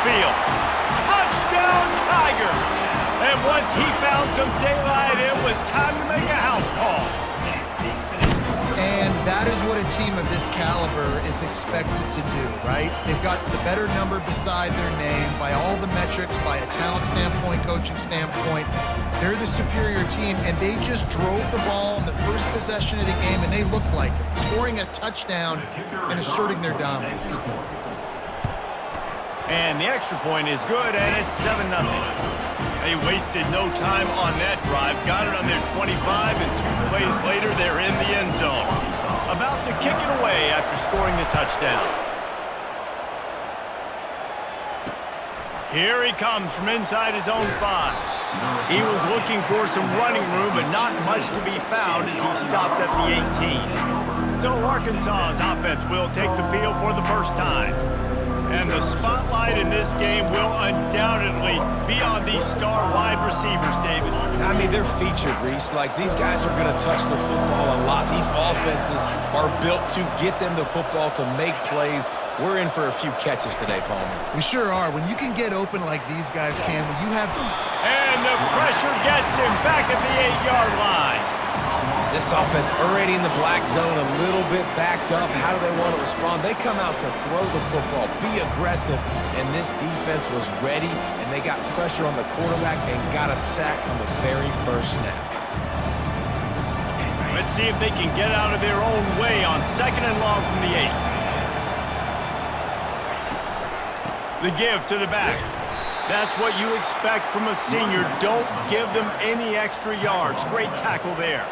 field. Touchdown, Tigers! And once he found some daylight, it was time to make a house call. And that is what a team of this caliber is expected to do, right? They've got the better number beside their name by all the metrics, by a talent standpoint, coaching standpoint. They're the superior team, and they just drove the ball on the first possession of the game, and they looked like it, scoring a touchdown and asserting their dominance. And the extra point is good, and it's 7-0. They wasted no time on that drive, got it on their 25, and 2 plays later, they're in the end zone. About to kick it away after scoring the touchdown. Here he comes from inside his own 5. He was looking for some running room, but not much to be found as he stopped at the 18. So Arkansas's offense will take the field for the first time. And the spotlight in this game will undoubtedly be on these star wide receivers, David. I mean, they're featured, Reese. Like, these guys are going to touch the football a lot. These offenses are built to get them the football, to make plays. We're in for a few catches today, Palmer. We sure are. When you can get open like these guys can, when you have... And the pressure gets him back at the 8-yard line. This offense already in the black zone, a little bit backed up. How do they want to respond? They come out to throw the football, be aggressive, and this defense was ready, and they got pressure on the quarterback and got a sack on the very first snap. Let's see if they can get out of their own way on 2nd and long from the 8. The give to the back. That's what you expect from a senior. Don't give them any extra yards. Great tackle there.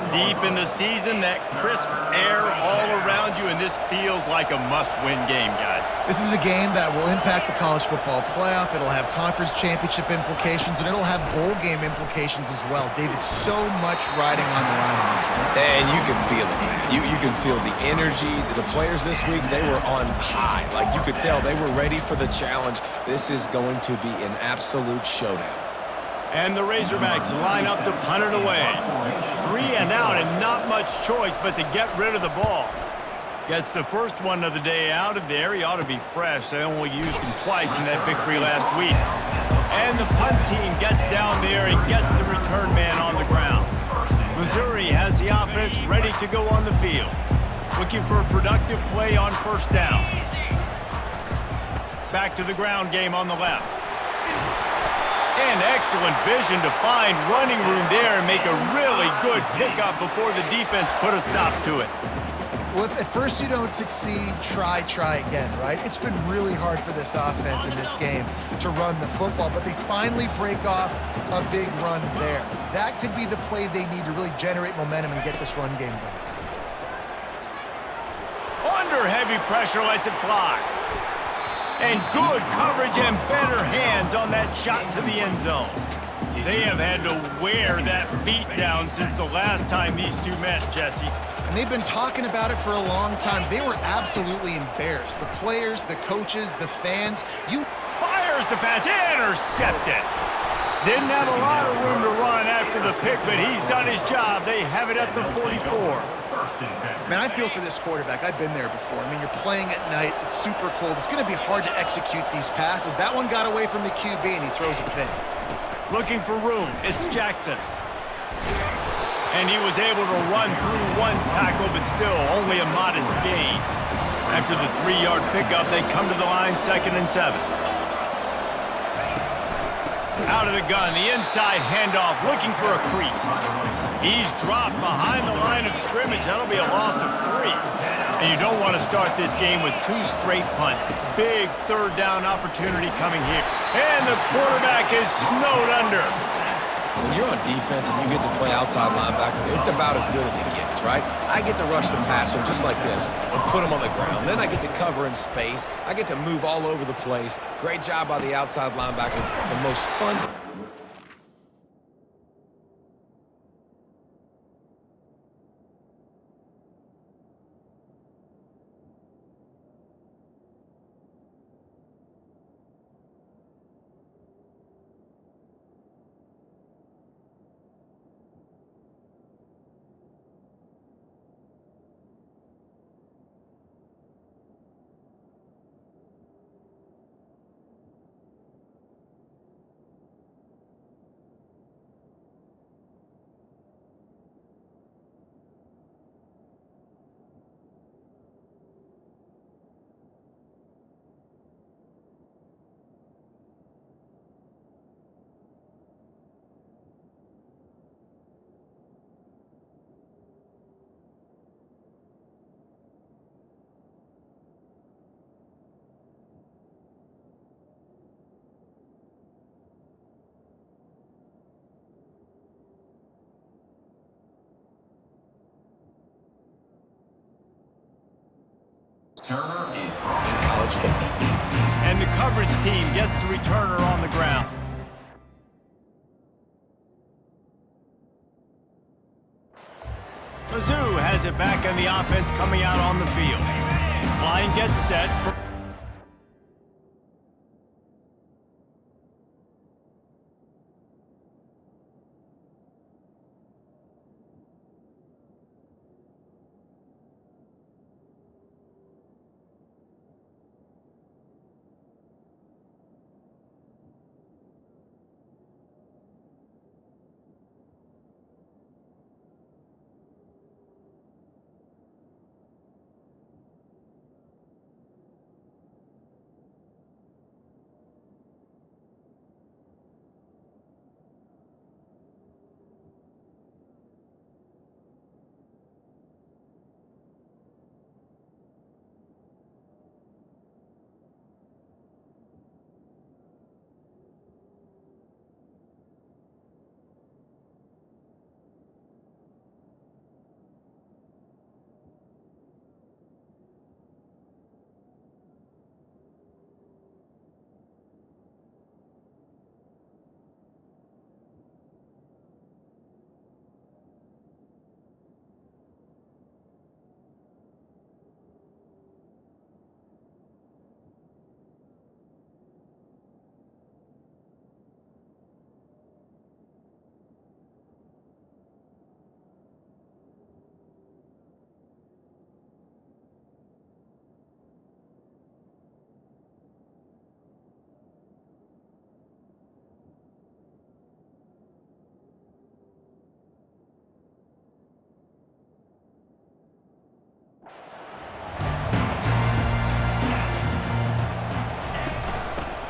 Deep in the season, that crisp air all around you, and this feels like a must-win game, guys. This is a game that will impact the college football playoff. It'll have conference championship implications, and it'll have bowl game implications as well. David, so much riding on the line in this one. And you can feel it, man. You can feel the energy. The players this week, they were on high. Like, you could tell they were ready for the challenge. This is going to be an absolute showdown. And the Razorbacks line up to punt it away. 3 and out, and not much choice but to get rid of the ball. Gets the first one of the day out of there. He ought to be fresh. They only used him twice in that victory last week. And the punt team gets down there and gets the return man on the ground. Missouri has the offense ready to go on the field. Looking for a productive play on first down. Back to the ground game on the left. And excellent vision to find running room there and make a really good pickup before the defense put a stop to it. Well, if at first you don't succeed, try again, right? It's been really hard for this offense in this game to run the football, but they finally break off a big run there. That could be the play they need to really generate momentum and get this run game done. Under heavy pressure, lets it fly. And good coverage and better hands on that shot to the end zone. They have had to wear that beat down since the last time these two met, Jesse. And they've been talking about it for a long time. They were absolutely embarrassed. The players, the coaches, the fans. Fires the pass, intercepted. Didn't have a lot of room to run after the pick, but he's done his job. They have it at the 44. Man, I feel for this quarterback. I've been there before. I mean, you're playing at night. It's super cold. It's going to be hard to execute these passes. That one got away from the QB, and he throws a pick. Looking for room. It's Jackson. And he was able to run through one tackle, but still only a modest gain. After the 3-yard pickup, they come to the line 2nd and 7. Out of the gun, the inside handoff, looking for a crease. He's dropped behind the line of scrimmage. That'll be a loss of 3. And you don't want to start this game with 2 straight punts. Big 3rd down opportunity coming here. And the quarterback is snowed under. When you're on defense and you get to play outside linebacker, it's about as good as it gets, right? I get to rush the passer just like this and put him on the ground. Then I get to cover in space. I get to move all over the place. Great job by the outside linebacker. The most fun... in college football. And the coverage team gets the returner on the ground. Mizzou has it back on the offense coming out on the field. Line gets set for...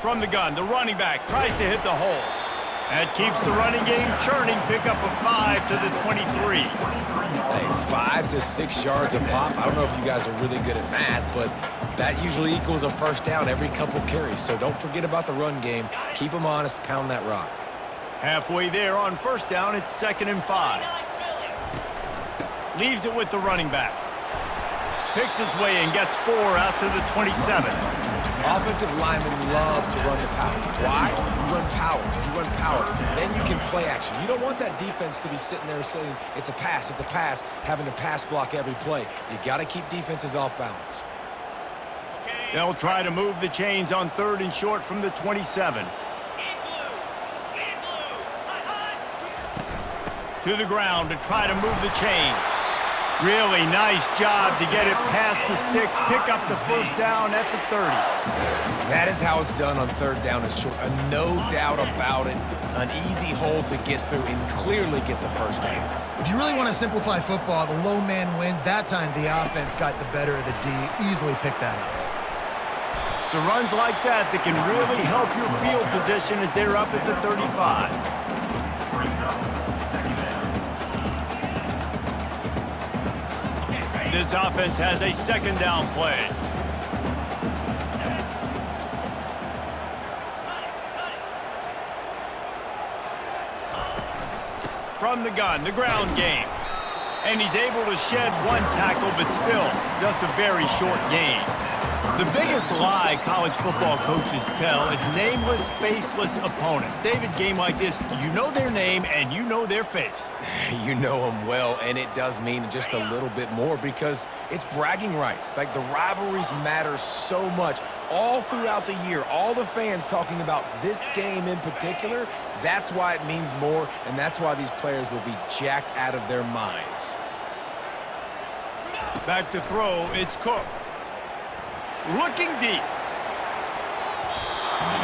From the gun, the running back tries to hit the hole. That keeps the running game churning. Pick up a 5 to the 23. Hey, 5 to 6 yards a pop. I don't know if you guys are really good at math, but that usually equals a first down every couple carries. So don't forget about the run game. Keep them honest. Pound that rock. Halfway there on first down, it's 2nd and 5. Leaves it with the running back. Picks his way and gets 4 out to the 27. Offensive linemen love to run the power. Why? You run power. You run power. Then you can play action. You don't want that defense to be sitting there saying, it's a pass, having to pass block every play. You got to keep defenses off balance. They'll try to move the chains on 3rd and short from the 27. To the ground to try to move the chains. Really nice job to get it past the sticks, pick up the first down at the 30. That is how it's done on 3rd down and short. No doubt about it. An easy hole to get through and clearly get the first down. If you really want to simplify football, the low man wins. That time the offense got the better of the D. Easily picked that up. So runs like that can really help your field position as they're up at the 35. This offense has a 2nd down play. From the gun, the ground game. And he's able to shed 1 tackle, but still just a very short gain. The biggest lie college football coaches tell is nameless, faceless opponent. David, game like this, you know their name and you know their face. You know them well, and it does mean just a little bit more because it's bragging rights. Like, the rivalries matter so much all throughout the year. All the fans talking about this game in particular, that's why it means more, and that's why these players will be jacked out of their minds. Back to throw, it's Cook. Looking deep.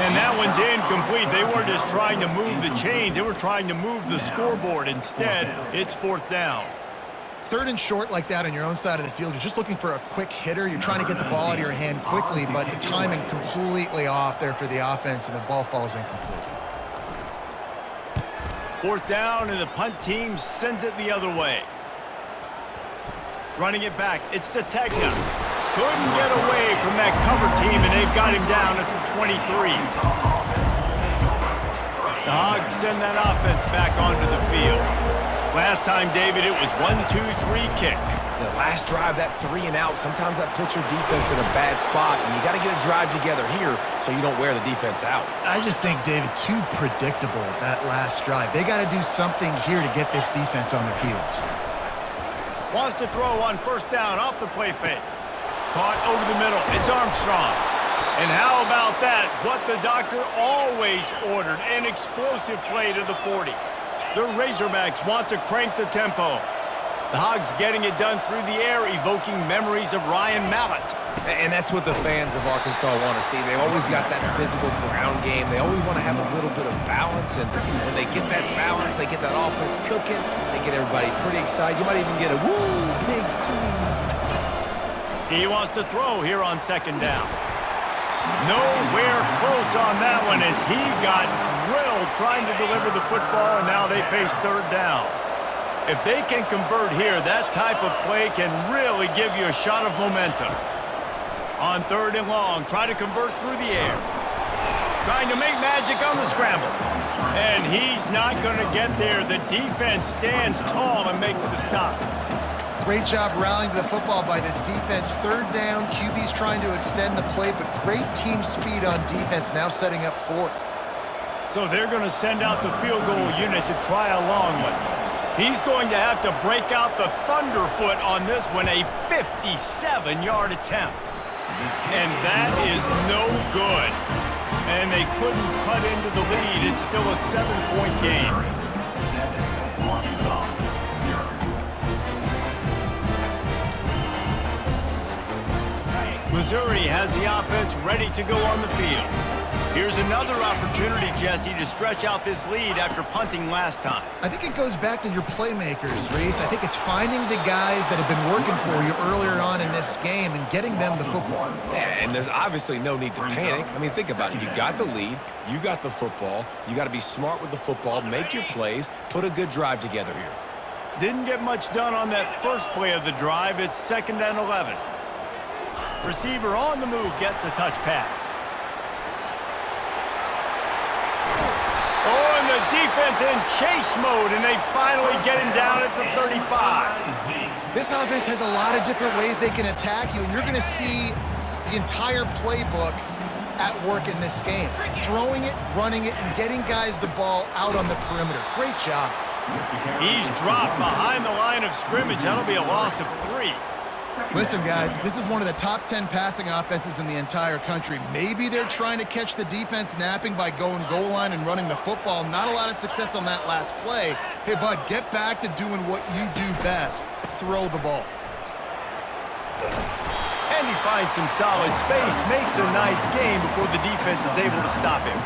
And that one's incomplete. They weren't just trying to move the chains. They were trying to move the scoreboard. Instead, it's 4th down. 3rd and short like that on your own side of the field, you're just looking for a quick hitter. You're trying to get the ball out of your hand quickly, but the timing completely off there for the offense, and the ball falls incomplete. 4th down, and the punt team sends it the other way. Running it back, it's Sategna. Couldn't get away from that cover team, and they've got him down at the 23. The Hogs send that offense back onto the field. Last time, David, it was 1-2-3 kick. The last drive, that 3 and out, sometimes that puts your defense in a bad spot, and you got to get a drive together here so you don't wear the defense out. I just think, David, too predictable, that last drive. They got to do something here to get this defense on their heels. Wants to throw on first down off the play fake. Caught over the middle. It's Armstrong. And how about that? What the doctor always ordered, an explosive play to the 40. The Razorbacks want to crank the tempo. The Hogs getting it done through the air, evoking memories of Ryan Mallett. And that's what the fans of Arkansas want to see. They always got that physical ground game. They always want to have a little bit of balance. And when they get that balance, they get that offense cooking. They get everybody pretty excited. You might even get a woo, big swing. He wants to throw here on second down. Nowhere close on that one as he got drilled trying to deliver the football, and now they face third down. If they can convert here, that type of play can really give you a shot of momentum. On third and long, try to convert through the air. Trying to make magic on the scramble. And he's not going to get there. The defense stands tall and makes the stop. Great job rallying to the football by this defense. Third down, QB's trying to extend the play, but great team speed on defense, now setting up fourth. So they're going to send out the field goal unit to try a long one. He's going to have to break out the thunderfoot on this one, a 57-yard attempt. And that is no good. And they couldn't cut into the lead. It's still a 7-point game. Missouri has the offense ready to go on the field. Here's another opportunity, Jesse, to stretch out this lead after punting last time. I think it goes back to your playmakers, Reese. I think it's finding the guys that have been working for you earlier on in this game and getting them the football. Yeah, and there's obviously no need to panic. I mean, think about it. You got the lead. You got the football. You got to be smart with the football, make your plays, put a good drive together here. Didn't get much done on that first play of the drive. It's 2nd and 11. Receiver on the move gets the touch pass. Oh, and the defense in chase mode, and they finally get him down at the 35. This offense has a lot of different ways they can attack you, and you're going to see the entire playbook at work in this game. Throwing it, running it, and getting guys the ball out on the perimeter. Great job. He's dropped behind the line of scrimmage. That'll be a loss of 3. Listen, guys, this is one of the top 10 passing offenses in the entire country. Maybe they're trying to catch the defense napping by going goal line and running the football. Not a lot of success on that last play. Hey, bud, get back to doing what you do best. Throw the ball. And he finds some solid space, makes a nice game before the defense is able to stop him.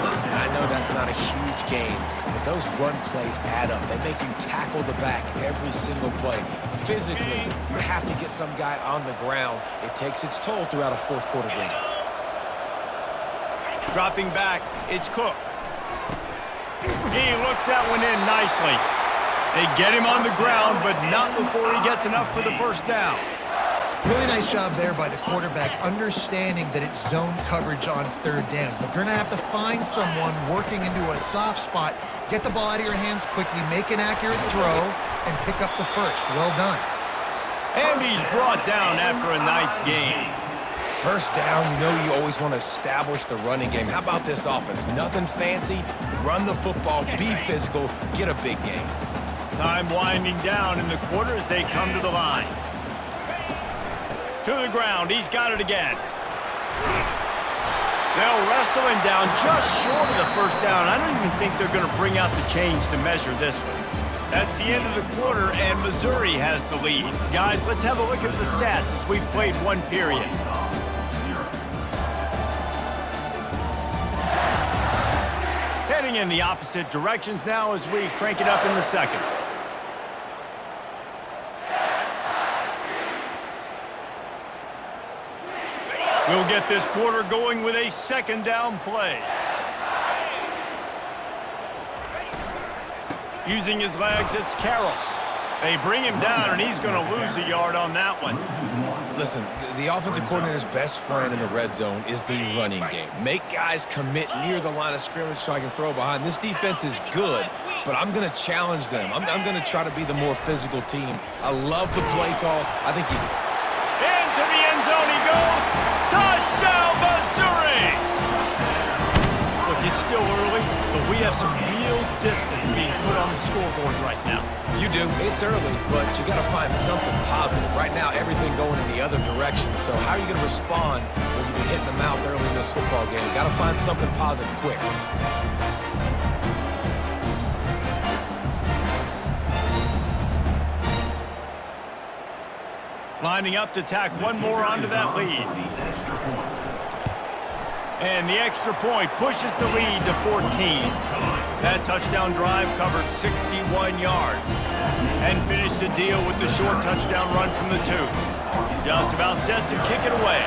Listen, I know that's not a huge game, but those run plays add up. They make you tackle the back every single play. Physically, you have to get some guy on the ground. It takes its toll throughout a fourth-quarter game. Dropping back, it's Cook. He looks that one in nicely. They get him on the ground, but not before he gets enough for the first down. Really nice job there by the quarterback, understanding that it's zone coverage on third down. If you're going to have to find someone working into a soft spot, get the ball out of your hands quickly, make an accurate throw, and pick up the first. Well done. And he's brought down after a nice game. First down, you know you always want to establish the running game. How about this offense? Nothing fancy. Run the football, be physical, get a big game. Time winding down in the quarter as they come to the line. To the ground, he's got it again. They'll wrestle him down just short of the first down. I don't even think they're going to bring out the chains to measure this one. That's the end of the quarter, and Missouri has the lead. Guys, let's have a look at the stats as we've played one period. Heading in the opposite directions now as we crank it up in the second. We'll get this quarter going with a second down play. Using his legs, it's Carroll. They bring him down, and he's going to lose a yard on that one. Listen, the offensive coordinator's best friend in the red zone is the running game. Make guys commit near the line of scrimmage so I can throw behind. This defense is good, but I'm going to challenge them. I'm going to try to be the more physical team. I love the play call. I think he... Into the end zone he goes. Touchdown, Missouri! Look, it's still early, but we have some real distance being put on the scoreboard right now. You do. It's early, but you got to find something positive. Right now, everything going in the other direction. So how are you going to respond when you've been hitting the mouth early in this football game? Got to find something positive quick. Lining up to tack one more onto that lead. And the extra point pushes the lead to 14. That touchdown drive covered 61 yards and finished the deal with the short touchdown run from the 2. Just about set to kick it away.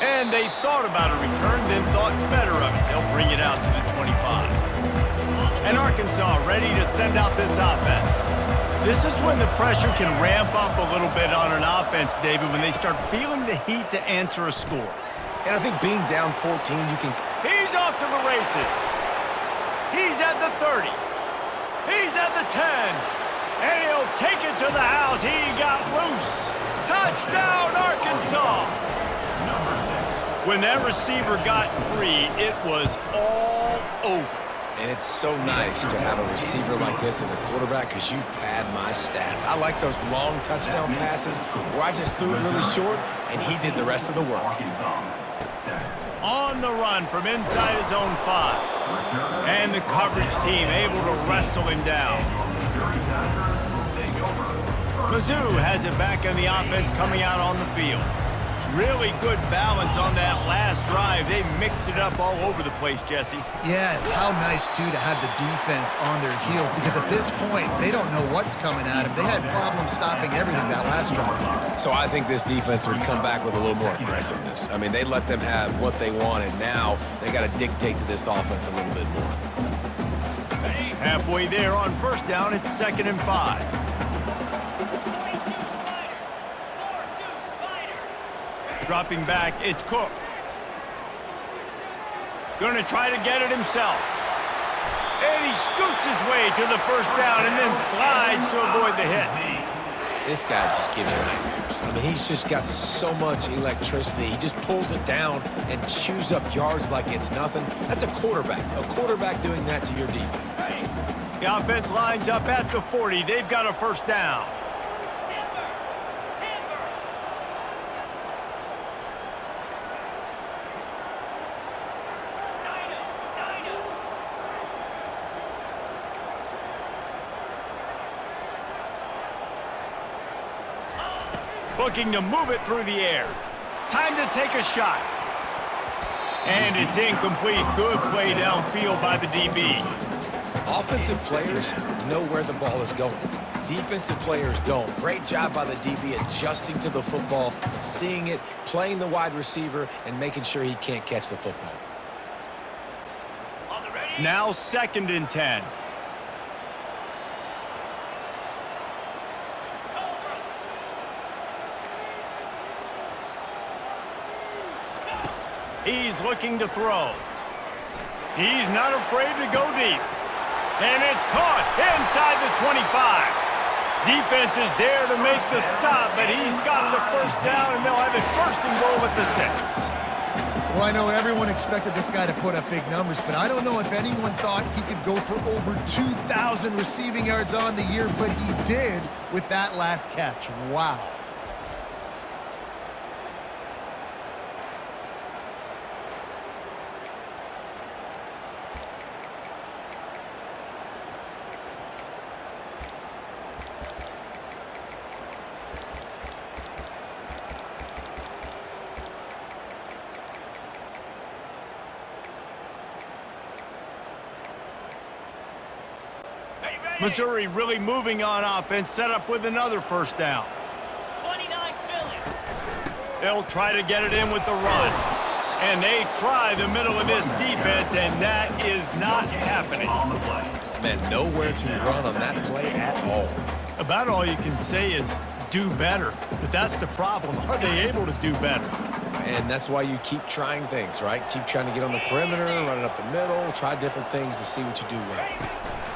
And they thought about a return, then thought better of it. They'll bring it out to the 25. And Arkansas ready to send out this offense. This is when the pressure can ramp up a little bit on an offense, David, when they start feeling the heat to answer a score. And I think being down 14, you can... He's off to the races. He's at the 30. He's at the 10. And he'll take it to the house. He got loose. Touchdown, Arkansas. When that receiver got free, it was all over. And it's so nice to have a receiver like this as a quarterback because you pad my stats. I like those long touchdown passes where I just threw it really short and he did the rest of the work. On the run from inside his own 5. And the coverage team able to wrestle him down. Mizzou has it back on the offense coming out on the field. Really good balance on that last drive. They mixed it up all over the place, Jesse. Yeah, it's how nice, too, to have the defense on their heels because at this point, they don't know what's coming at them. They had problems stopping everything that last drive. So I think this defense would come back with a little more aggressiveness. I mean, they let them have what they wanted. Now they got to dictate to this offense a little bit more. Halfway there on first down, it's 2nd and 5. Dropping back, it's Cook. Gonna try to get it himself. And he scoots his way to the first down and then slides to avoid the hit. This guy just gives you nightmares. I mean, he's just got so much electricity. He just pulls it down and chews up yards like it's nothing. That's a quarterback. A quarterback doing that to your defense. The offense lines up at the 40. They've got a first down. Looking to move it through the air. Time to take a shot. And it's incomplete. Good play downfield by the DB. Offensive players know where the ball is going. Defensive players don't. Great job by the DB adjusting to the football, seeing it, playing the wide receiver, and making sure he can't catch the football. Now 2nd and 10. He's looking to throw. He's not afraid to go deep. And it's caught inside the 25. Defense is there to make the stop, but he's got the first down, and they'll have it 1st and goal at the 6. Well, I know everyone expected this guy to put up big numbers, but I don't know if anyone thought he could go for over 2,000 receiving yards on the year, but he did with that last catch. Wow. Missouri really moving on offense, set up with another first down. 29 Philly. They'll try to get it in with the run. And they try the middle of this defense, and that is not happening. Man, nowhere to run on that play at all. About all you can say is do better. But that's the problem. Are they able to do better? And that's why you keep trying things, right? Keep trying to get on the perimeter, run it up the middle, try different things to see what you do well.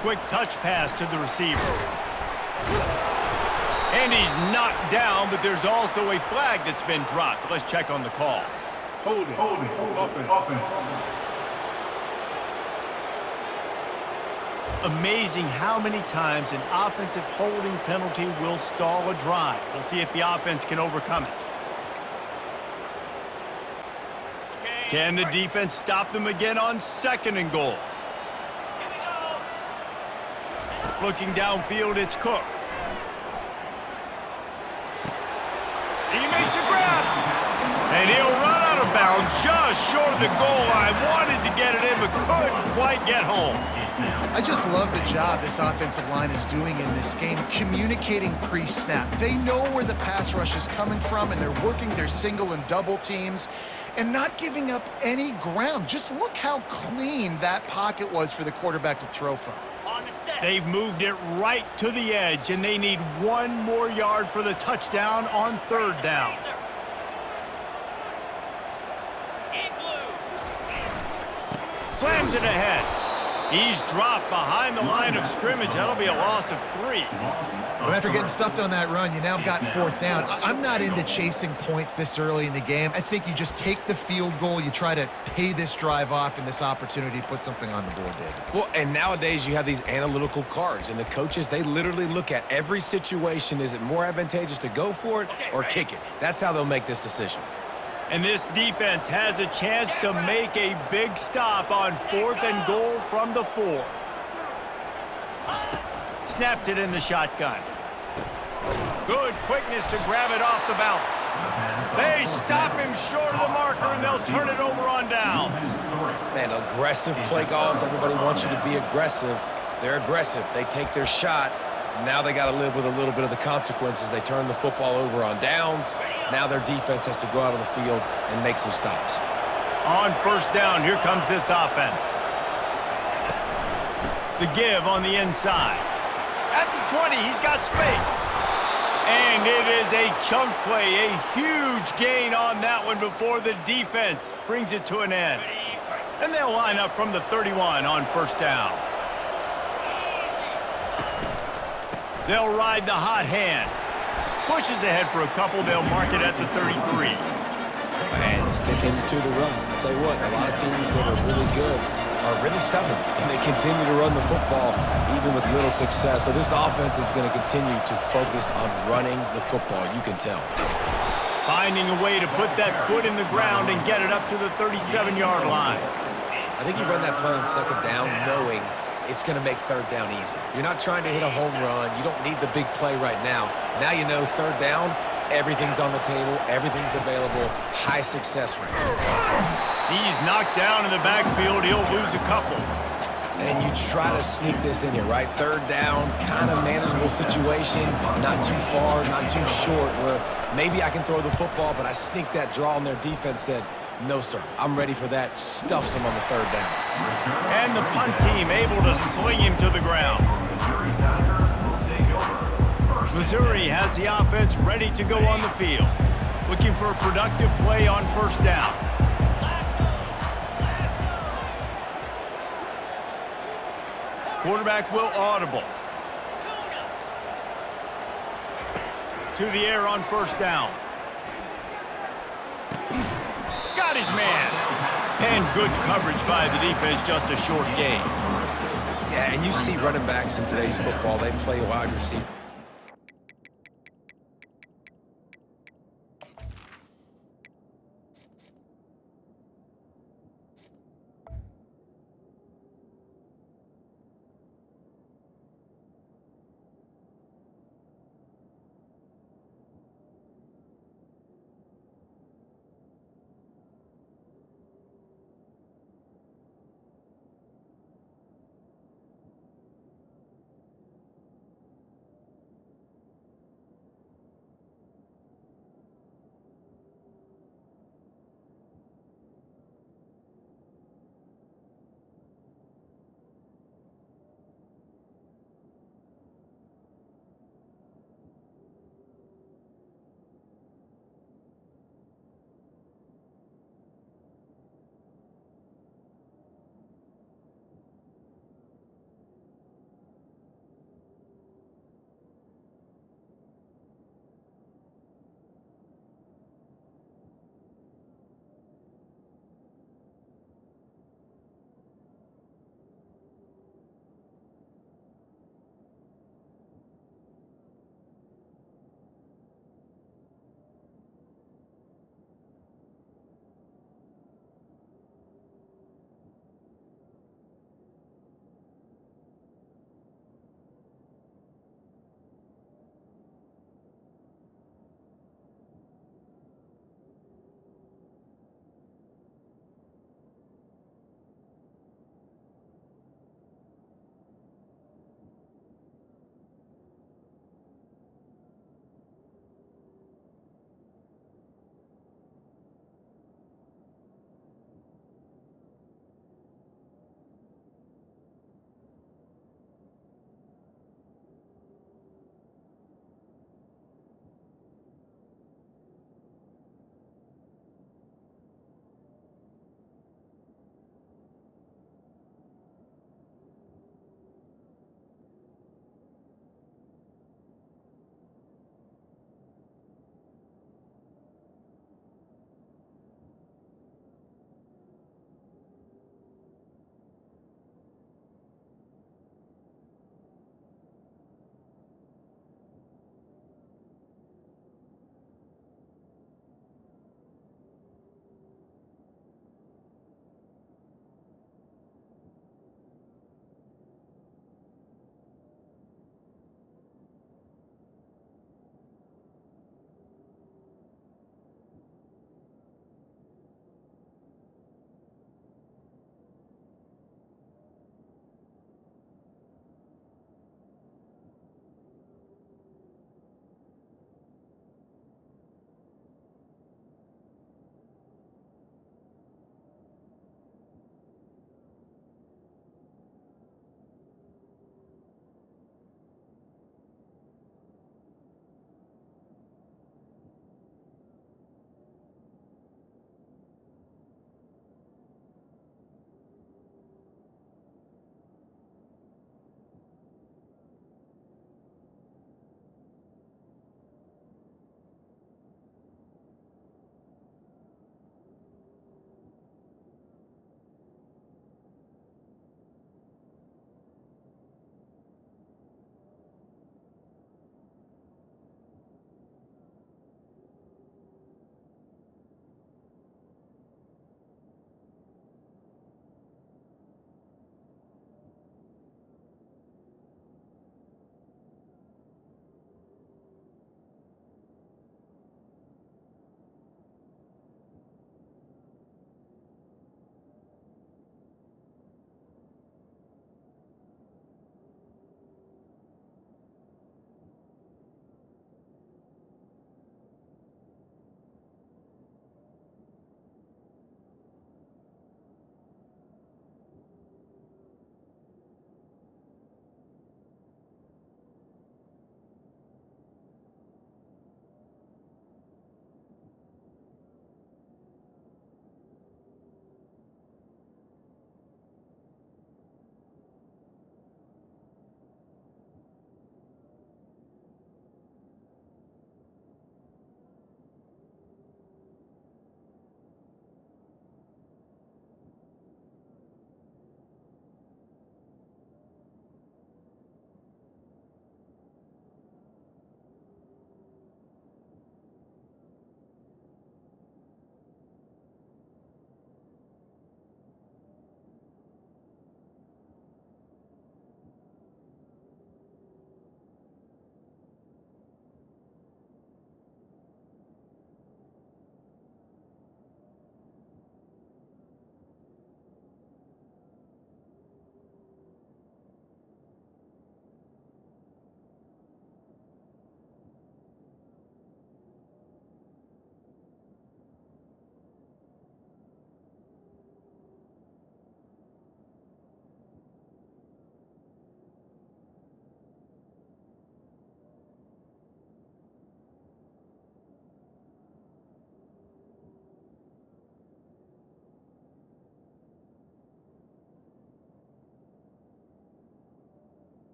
Quick touch pass to the receiver. And he's knocked down, but there's also a flag that's been dropped. Let's check on the call. Hold it. Offense. Amazing how many times an offensive holding penalty will stall a drive. We'll see if the offense can overcome it. Can the defense stop them again on 2nd and goal? Looking downfield, it's Cook. He makes a grab. And he'll run out of bounds just short of the goal line. Wanted to get it in, but couldn't quite get home. I just love the job this offensive line is doing in this game, communicating pre-snap. They know where the pass rush is coming from, and they're working their single and double teams and not giving up any ground. Just look how clean that pocket was for the quarterback to throw from. They've moved it right to the edge, and they need 1 more yard for the touchdown on 3rd down. Slams it ahead. He's dropped behind the line of scrimmage. That'll be a loss of 3. But after getting stuffed on that run, you now got 4th down. I'm not into chasing points this early in the game. I think you just take the field goal. You try to pay this drive off and this opportunity to put something on the board, David. Well, and nowadays you have these analytical cards, and the coaches, they literally look at every situation. Is it more advantageous to go for it or kick it? That's how they'll make this decision. And this defense has a chance to make a big stop on 4th and goal from the 4. Snapped it in the shotgun. Good quickness to grab it off the bounce. They stop him short of the marker, and they'll turn it over on downs. Man, aggressive play calls. Everybody wants you to be aggressive. They're aggressive. They take their shot. Now they got to live with a little bit of the consequences. They turn the football over on downs. Now their defense has to go out on the field and make some stops. On 1st down, here comes this offense. The give on the inside. At the 20, he's got space. And it is a chunk play, a huge gain on that one before the defense brings it to an end. And they'll line up from the 31 on 1st down. They'll ride the hot hand. Pushes ahead for a couple. They'll mark it at the 33. And sticking to the run. I'll tell you what, a lot of teams that are really good are really stubborn, and they continue to run the football even with little success. So this offense is going to continue to focus on running the football. You can tell. Finding a way to put that foot in the ground and get it up to the 37-yard line. I think you run that play on 2nd down knowing it's going to make 3rd down easy. You're not trying to hit a home run. You don't need the big play right now. Now you know 3rd down, everything's on the table, everything's available, high success rate. He's knocked down in the backfield. He'll lose a couple. And you try to sneak this in here, right? 3rd down, kind of manageable situation, not too far, not too short, where maybe I can throw the football, but I sneak that draw, and their defense said, no, sir, I'm ready for that. Stuffs him on the 3rd down. And the punt team able to sling him to the ground. Missouri has the offense ready to go on the field. Looking for a productive play on 1st down. Quarterback will audible. To the air on 1st down. Got his man. And good coverage by the defense, just a short gain. Yeah, and you see running backs in today's football, they play wide receiver.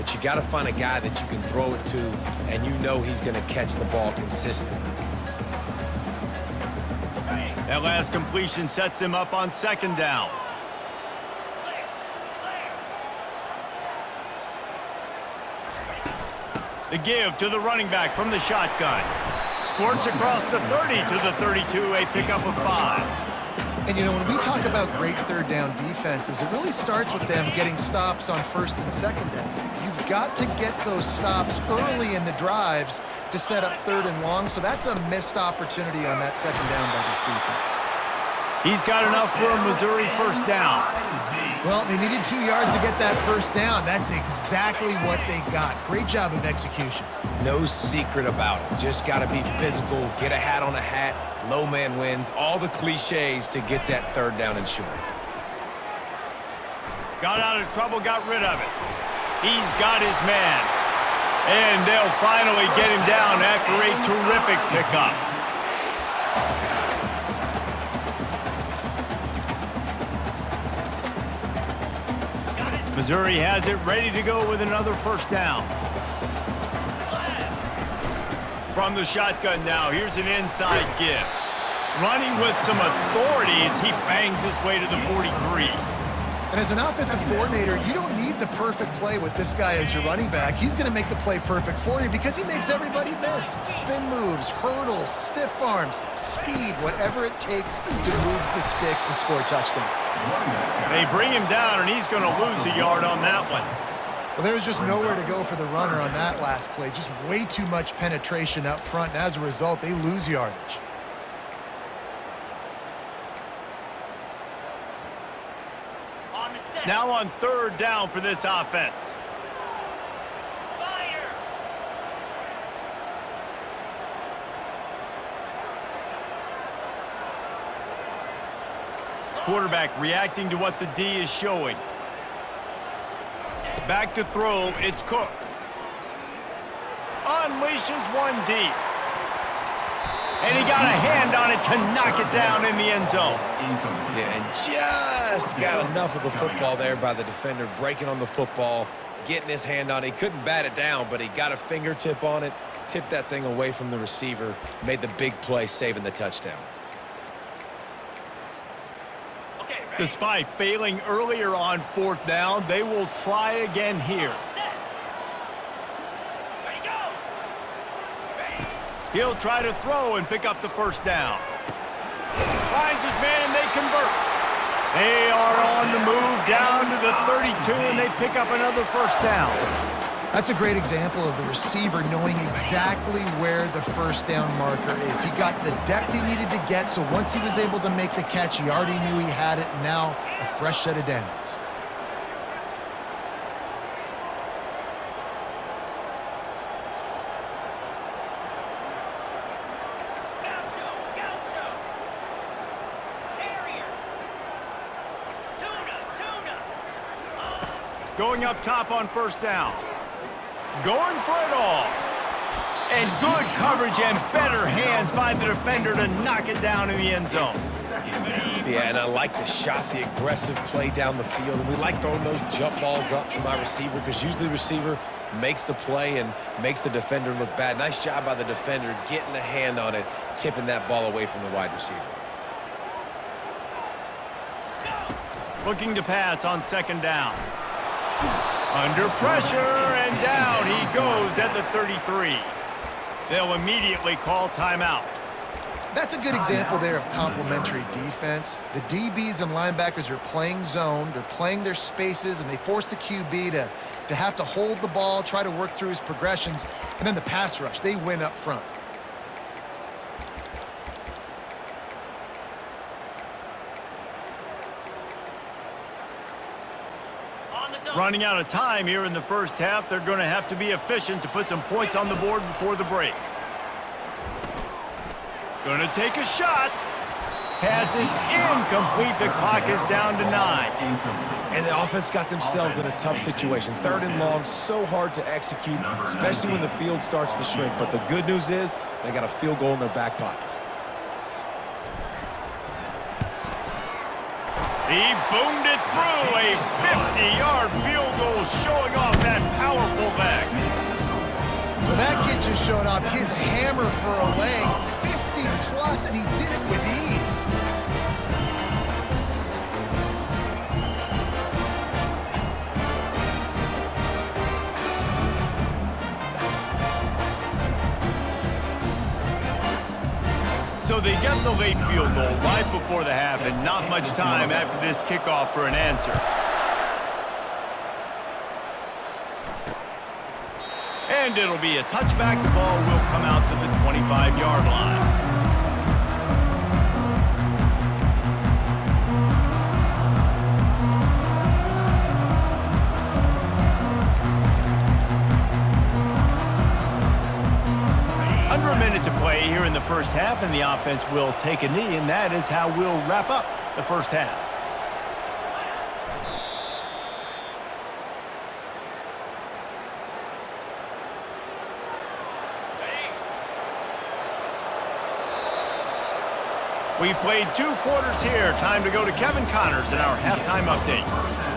but you got to find a guy that you can throw it to, and you know he's going to catch the ball consistently. That last completion sets him up on second down. The give to the running back from the shotgun. Squirts across the 30 to the 32, a pickup of 5. And, you know, when we talk about great third down defenses, it really starts with them getting stops on first and second down. You've got to get those stops early in the drives to set up third and long, so that's a missed opportunity on that second down by this defense. He's got enough for a Missouri first down. Well, they needed 2 yards to get that first down. That's exactly what they got. Great job of execution. No secret about it. Just got to be physical, get a hat on a hat, low man wins, all the cliches to get that third down and short. Got out of trouble, got rid of it. He's got his man. And they'll finally get him down after a terrific pickup. Missouri has it ready to go with another first down. From the shotgun now, here's an inside give. Running with some authority as he bangs his way to the 43. And as an offensive coordinator, you don't need the perfect play with this guy as your running back. He's going to make the play perfect for you because he makes everybody miss. Spin moves, hurdles, stiff arms, speed, whatever it takes to move the sticks and score touchdowns. They bring him down, and he's going to lose a yard on that one. Well, there was just nowhere to go for the runner on that last play. Just way too much penetration up front, and as a result, they lose yardage. Now on third down for this offense. Spire. Quarterback reacting to what the D is showing. Back to throw, it's Cook. Unleashes one deep. And he got a hand on it to knock it down in the end zone. Yeah, and just got enough of the football there by the defender, breaking on the football, getting his hand on it. He couldn't bat it down, but he got a fingertip on it, tipped that thing away from the receiver, made the big play, saving the touchdown. Despite failing earlier on fourth down, they will try again here. He'll try to throw and pick up the first down. Finds his man, they convert. They are on the move down to the 32, and they pick up another first down. That's a great example of the receiver knowing exactly where the first down marker is. He got the depth he needed to get, so once he was able to make the catch, he already knew he had it, and now a fresh set of downs. Going up top on first down. Going for it all. And good coverage and better hands by the defender to knock it down in the end zone. Yeah, and I like the shot, the aggressive play down the field. And we like throwing those jump balls up to my receiver because usually the receiver makes the play and makes the defender look bad. Nice job by the defender getting a hand on it, tipping that ball away from the wide receiver. Looking to pass on second down. Under pressure, and down he goes at the 33. They'll immediately call timeout. That's a good example there of complementary defense. The DBs and linebackers are playing zone, they're playing their spaces, and they force the QB to have to hold the ball, try to work through his progressions, and then the pass rush, they win up front. Running out of time here in the first half, they're going to have to be efficient to put some points on the board before the break. Going to take a shot. Pass is incomplete. The clock is down to 9. And the offense got themselves in a tough situation. Third and long, so hard to execute, especially when the field starts to shrink. But the good news is they got a field goal in their back pocket. He boomed it through. A 50-yard field goal showing off that powerful leg. Well, that kid just showed off his hammer for a leg. 50-plus, and he did it with ease. So they get the late field goal right before the half and not much time after this kickoff for an answer. And it'll be a touchback. The ball will come out to the 25-yard line. Under a minute to play here in the first half, and the offense will take a knee, and that is how we'll wrap up the first half. We've played 2 quarters here. Time to go to Kevin Connors in our halftime update.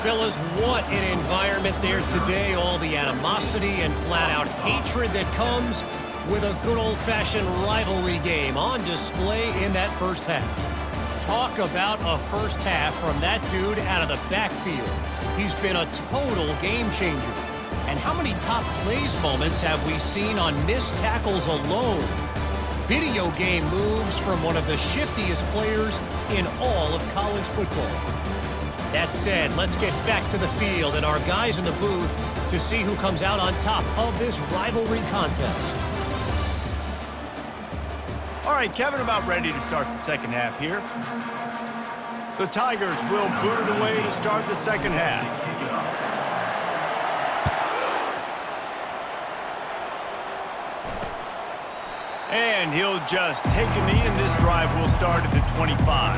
Fellas, what an environment there today. All the animosity and flat-out hatred that comes with a good old-fashioned rivalry game on display in that first half. Talk about a first half from that dude out of the backfield. He's been a total game changer. And how many top plays moments have we seen on missed tackles alone? Video game moves from one of the shiftiest players in all of college football. That said, let's get back to the field and our guys in the booth to see who comes out on top of this rivalry contest. All right, Kevin, about ready to start the second half here. The Tigers will boot it away to start the second half. And he'll just take a knee, and this drive will start at the 25.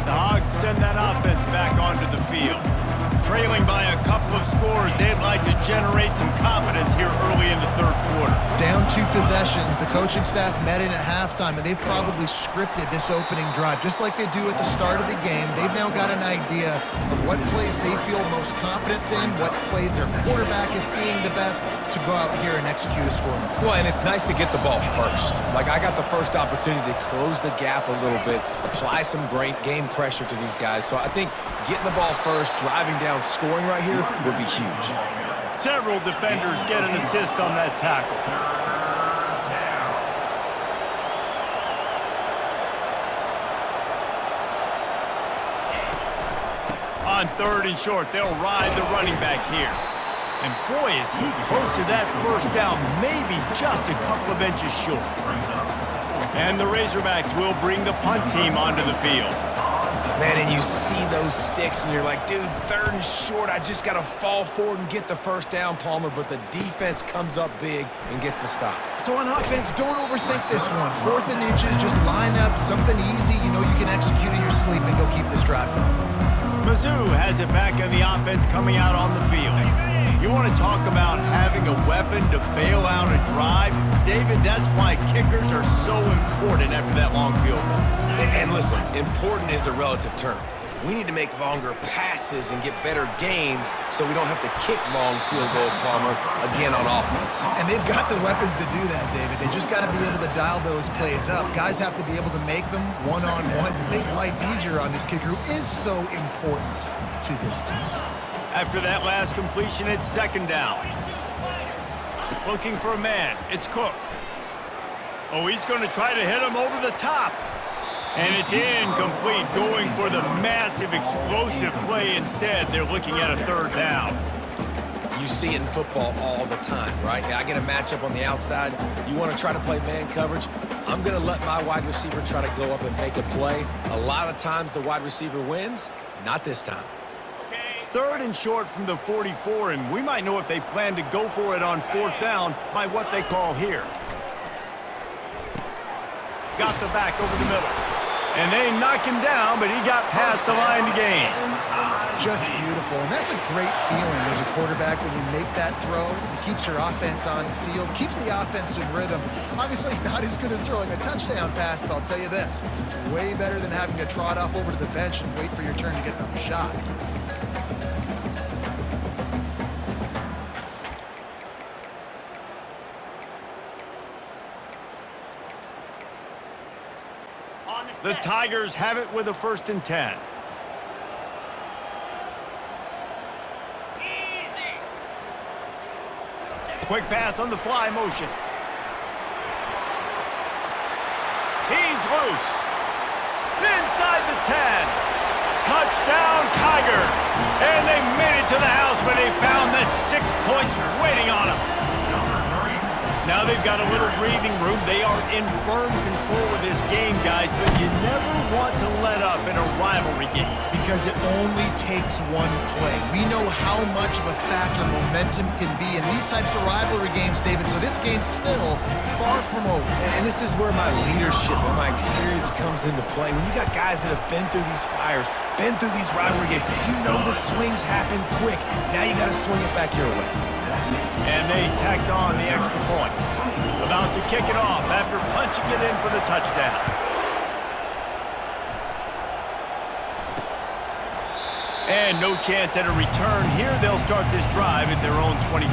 The Hogs send that offense back onto the field. Trailing by a couple of scores, they'd like to generate some confidence here early in the third quarter. Down 2 possessions, the coaching staff met in at halftime, and they've probably scripted this opening drive, just like they do at the start of the game. They've now got an idea of what plays they feel most confident in, what plays their quarterback is seeing the best to go out here and execute a score. Well, and it's nice to get the ball first. Like, I got the first opportunity to close the gap a little bit, apply some great game pressure to these guys. So I think getting the ball first, driving down, scoring right here would be huge. Several defenders get an assist on that tackle. On 3rd and short, they'll ride the running back here. And boy, is he close to that first down, maybe just a couple of inches short. And the Razorbacks will bring the punt team onto the field. Man, and you see those sticks, and you're like, dude, 3rd and short, I just got to fall forward and get the first down, Palmer, but the defense comes up big and gets the stop. So on offense, don't overthink this one. 4th and inches, just line up something easy. You know you can execute in your sleep and go keep this drive going. Mizzou has it back in the offense coming out on the field. You want to talk about having a weapon to bail out a drive? David, that's why kickers are so important after that long field goal. And listen, important is a relative term. We need to make longer passes and get better gains so we don't have to kick long field goals, Palmer, again on offense. And they've got the weapons to do that, David. They just got to be able to dial those plays up. Guys have to be able to make them one-on-one, make life easier on this kicker, who is so important to this team. After that last completion, it's 2nd down. Looking for a man. It's Cook. Oh, he's going to try to hit him over the top. And it's incomplete, going for the massive explosive play instead. They're looking at a 3rd down. You see it in football all the time, right? I get a matchup on the outside. You want to try to play man coverage? I'm going to let my wide receiver try to go up and make a play. A lot of times the wide receiver wins. Not this time. 3rd and short from the 44, and we might know if they plan to go for it on 4th down by what they call here. Got the back over the middle. And they knock him down, but he got past the line to gain. Just beautiful, and that's a great feeling as a quarterback when you make that throw. It keeps your offense on the field, keeps the offense in rhythm. Obviously not as good as throwing a touchdown pass, but I'll tell you this, way better than having to trot off over to the bench and wait for your turn to get another shot. On The set. Tigers have it with a 1st and 10. Easy. Quick pass on the fly motion. He's loose. Inside the 10. Touchdown, Tigers. And they made it to the house when they found that 6 points waiting on them. Now they've got a little breathing room. They are in firm control of this game, guys, but you never want to let up in a rivalry game. Because it only takes one play. We know how much of a factor momentum can be in these types of rivalry games, David, so this game's still far from over. And this is where my leadership and my experience comes into play. When you got guys that have been through these fires, been through these rivalry games, you know the swings happen quick. Now you got to swing it back your way. And they tacked on the extra point. About to kick it off after punching it in for the touchdown. And no chance at a return here. They'll start this drive at their own 25.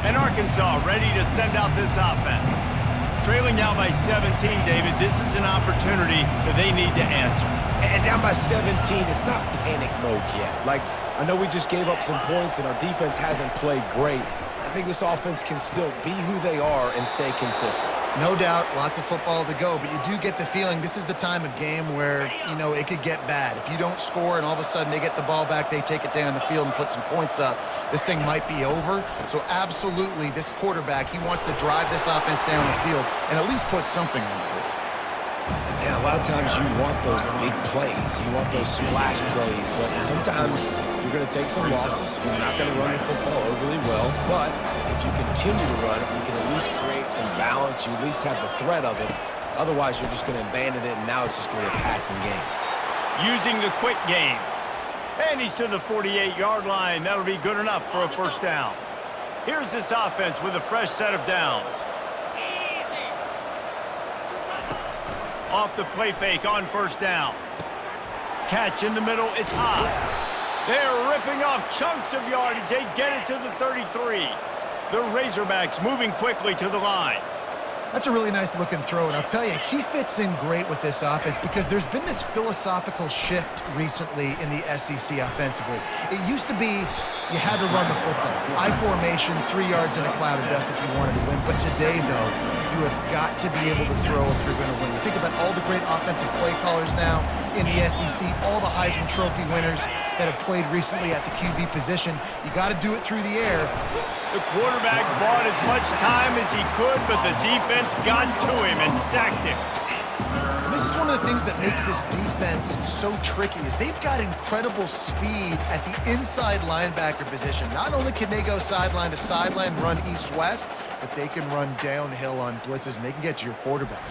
And Arkansas ready to send out this offense. Trailing now by 17, David. This is an opportunity that they need to answer. And down by 17, it's not panic mode yet. Like, I know we just gave up some points and our defense hasn't played great. I think this offense can still be who they are and stay consistent. No doubt, lots of football to go, but you do get the feeling this is the time of game where, you know, it could get bad. If you don't score and all of a sudden they get the ball back, they take it down the field and put some points up, this thing might be over. So absolutely, this quarterback, he wants to drive this offense down the field and at least put something on the board. And a lot of times you want those big plays. You want those splash plays. But sometimes you're going to take some losses. You're not going to run the football overly well. But if you continue to run it, you can at least create some balance. You at least have the threat of it. Otherwise, you're just going to abandon it, and now it's just going to be a passing game. Using the quick game. And he's to the 48-yard line. That'll be good enough for a 1st down. Here's this offense with a fresh set of downs. Easy. Off the play fake on 1st down. Catch in the middle, it's high. They're ripping off chunks of yardage. They get it to the 33. The Razorbacks moving quickly to the line. That's a really nice looking throw, and I'll tell you, he fits in great with this offense because there's been this philosophical shift recently in the SEC offensively. It used to be you had to run the football. I formation, 3 yards in a cloud of dust if you wanted to win. But today, though, you have got to be able to throw if you're going to win. You think about all the great offensive play callers now in the SEC, all the Heisman Trophy winners that have played recently at the QB position. You got to do it through the air. The quarterback bought as much time as he could, but the defense got to him and sacked him. And this is one of the things that makes this defense so tricky is they've got incredible speed at the inside linebacker position. Not only can they go sideline to sideline, run east-west, but they can run downhill on blitzes, and they can get to your quarterback.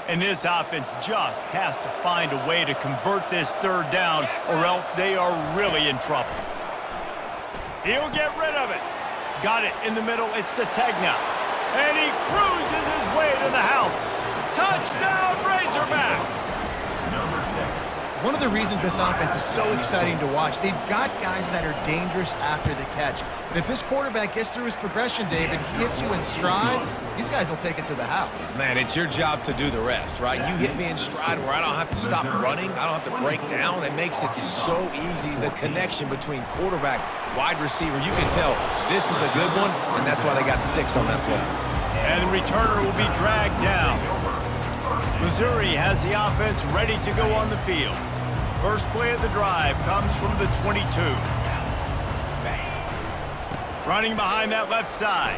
And this offense just has to find a way to convert this 3rd down, or else they are really in trouble. He'll get rid of it. Got it in the middle. It's Sategna. And he cruises his way to the house. Touchdown, Razorbacks! One of the reasons this offense is so exciting to watch, they've got guys that are dangerous after the catch. And if this quarterback gets through his progression, David, he hits you in stride, these guys will take it to the house. Man, it's your job to do the rest, right? You hit me in stride where I don't have to stop running. I don't have to break down. It makes it so easy, the connection between quarterback, wide receiver. You can tell this is a good one, and that's why they got 6 on that play. And the returner will be dragged down. Missouri has the offense ready to go on the field. First play of the drive comes from the 22. Running behind that left side.